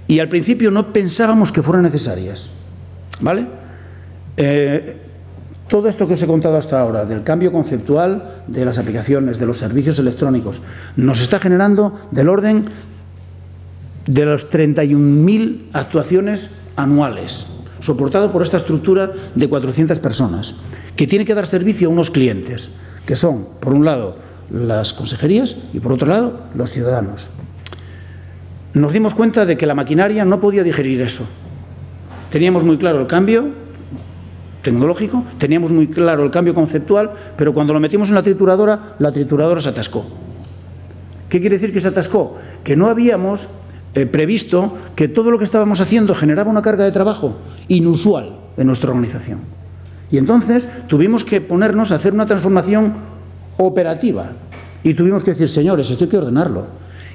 y al principio no pensábamos que fueran necesarias, ¿vale? Todo esto que os he contado hasta ahora, del cambio conceptual de las aplicaciones, de los servicios electrónicos, nos está generando del orden de los 31.000 actuaciones anuales, soportado por esta estructura de 400 personas, que tiene que dar servicio a unos clientes, que son, por un lado, las consejerías y, por otro lado, los ciudadanos. Nos dimos cuenta de que la maquinaria no podía digerir eso. Teníamos muy claro el cambio tecnológico, teníamos muy claro el cambio conceptual, pero cuando lo metimos en la trituradora se atascó. ¿Qué quiere decir que se atascó? Que no habíamos previsto que todo lo que estábamos haciendo generaba una carga de trabajo inusual en nuestra organización. Y entonces tuvimos que ponernos a hacer una transformación operativa y tuvimos que decir, señores, esto hay que ordenarlo.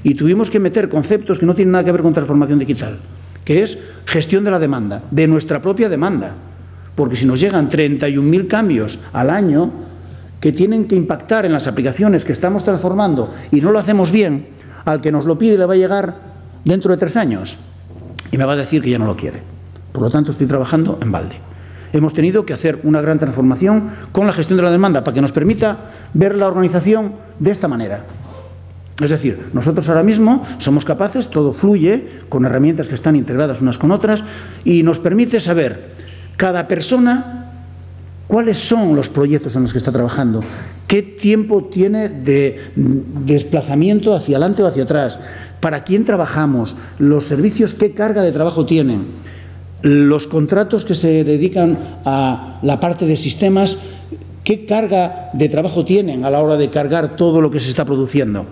Y tuvimos que meter conceptos que no tienen nada que ver con transformación digital, que es gestión de la demanda, de nuestra propia demanda. Porque si nos llegan 31.000 cambios al año que tienen que impactar en las aplicaciones que estamos transformando y no lo hacemos bien, al que nos lo pide le va a llegar dentro de 3 años y me va a decir que ya no lo quiere. Por lo tanto, estoy trabajando en balde. Hemos tenido que hacer una gran transformación con la gestión de la demanda para que nos permita ver la organización de esta manera. Es decir, nosotros ahora mismo somos capaces, todo fluye con herramientas que están integradas unas con otras y nos permite saber cada persona cuáles son los proyectos en los que está trabajando, qué tiempo tiene de desplazamiento hacia adelante o hacia atrás, para quién trabajamos, los servicios, qué carga de trabajo tienen, los contratos que se dedican a la parte de sistemas, qué carga de trabajo tienen a la hora de cargar todo lo que se está produciendo.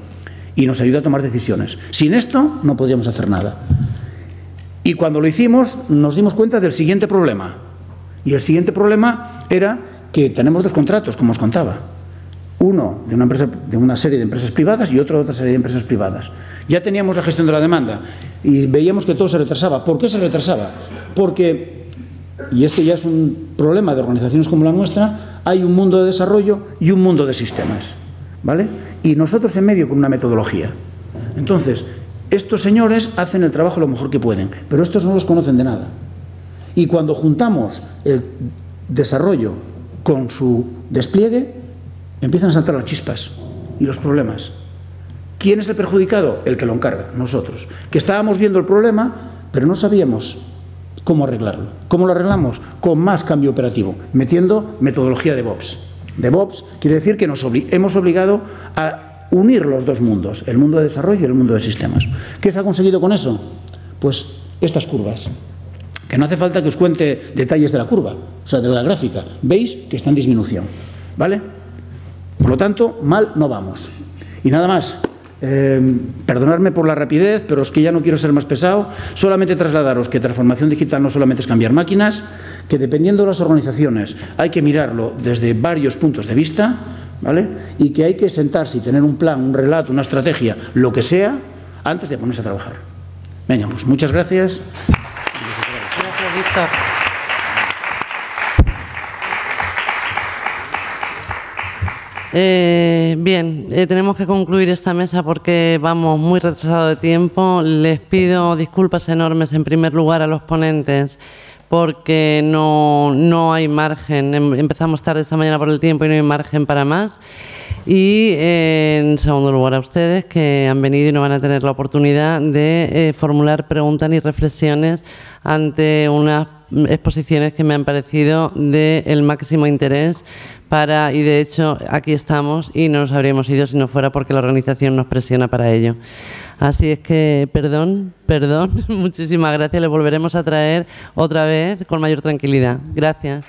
Y nos ayuda a tomar decisiones. Sin esto no podríamos hacer nada. Y cuando lo hicimos nos dimos cuenta del siguiente problema. Y el siguiente problema era que tenemos 2 contratos, como os contaba. Uno de una serie de empresas privadas y otro de otra serie de empresas privadas. Ya teníamos la gestión de la demanda y veíamos que todo se retrasaba. ¿Por qué se retrasaba? Porque y este ya es un problema de organizaciones como la nuestra, hay un mundo de desarrollo y un mundo de sistemas, ¿vale? Y nosotros en medio con una metodología. Entonces, estos señores hacen el trabajo lo mejor que pueden, pero estos no los conocen de nada. Y cuando juntamos el desarrollo con su despliegue, empiezan a saltar las chispas y los problemas. ¿Quién es el perjudicado? El que lo encarga, nosotros. Que estábamos viendo el problema, pero no sabíamos cómo arreglarlo. ¿Cómo lo arreglamos? Con más cambio operativo, metiendo metodología DevOps. DevOps quiere decir que nos hemos obligado a unir los dos mundos, el mundo de desarrollo y el mundo de sistemas. ¿Qué se ha conseguido con eso? Pues estas curvas, que no hace falta que os cuente detalles de la curva, o sea, de la gráfica. Veis que está en disminución, ¿vale? Por lo tanto, mal no vamos. Y nada más. Perdonadme por la rapidez, pero es que ya no quiero ser más pesado. Solamente trasladaros que transformación digital no solamente es cambiar máquinas, que dependiendo de las organizaciones hay que mirarlo desde varios puntos de vista, ¿vale? Y que hay que sentarse y tener un plan, un relato, una estrategia, lo que sea, antes de ponerse a trabajar. Venga, pues muchas gracias. Gracias, Víctor. Bien, tenemos que concluir esta mesa porque vamos muy retrasados de tiempo. Les pido disculpas enormes en primer lugar a los ponentes porque no hay margen. Empezamos tarde esta mañana por el tiempo y no hay margen para más. Y en segundo lugar a ustedes que han venido y no van a tener la oportunidad de formular preguntas ni reflexiones ante unas exposiciones que me han parecido del máximo interés y de hecho aquí estamos y no nos habríamos ido si no fuera porque la organización nos presiona para ello. Así es que, perdón, muchísimas gracias, les volveremos a traer otra vez con mayor tranquilidad. Gracias.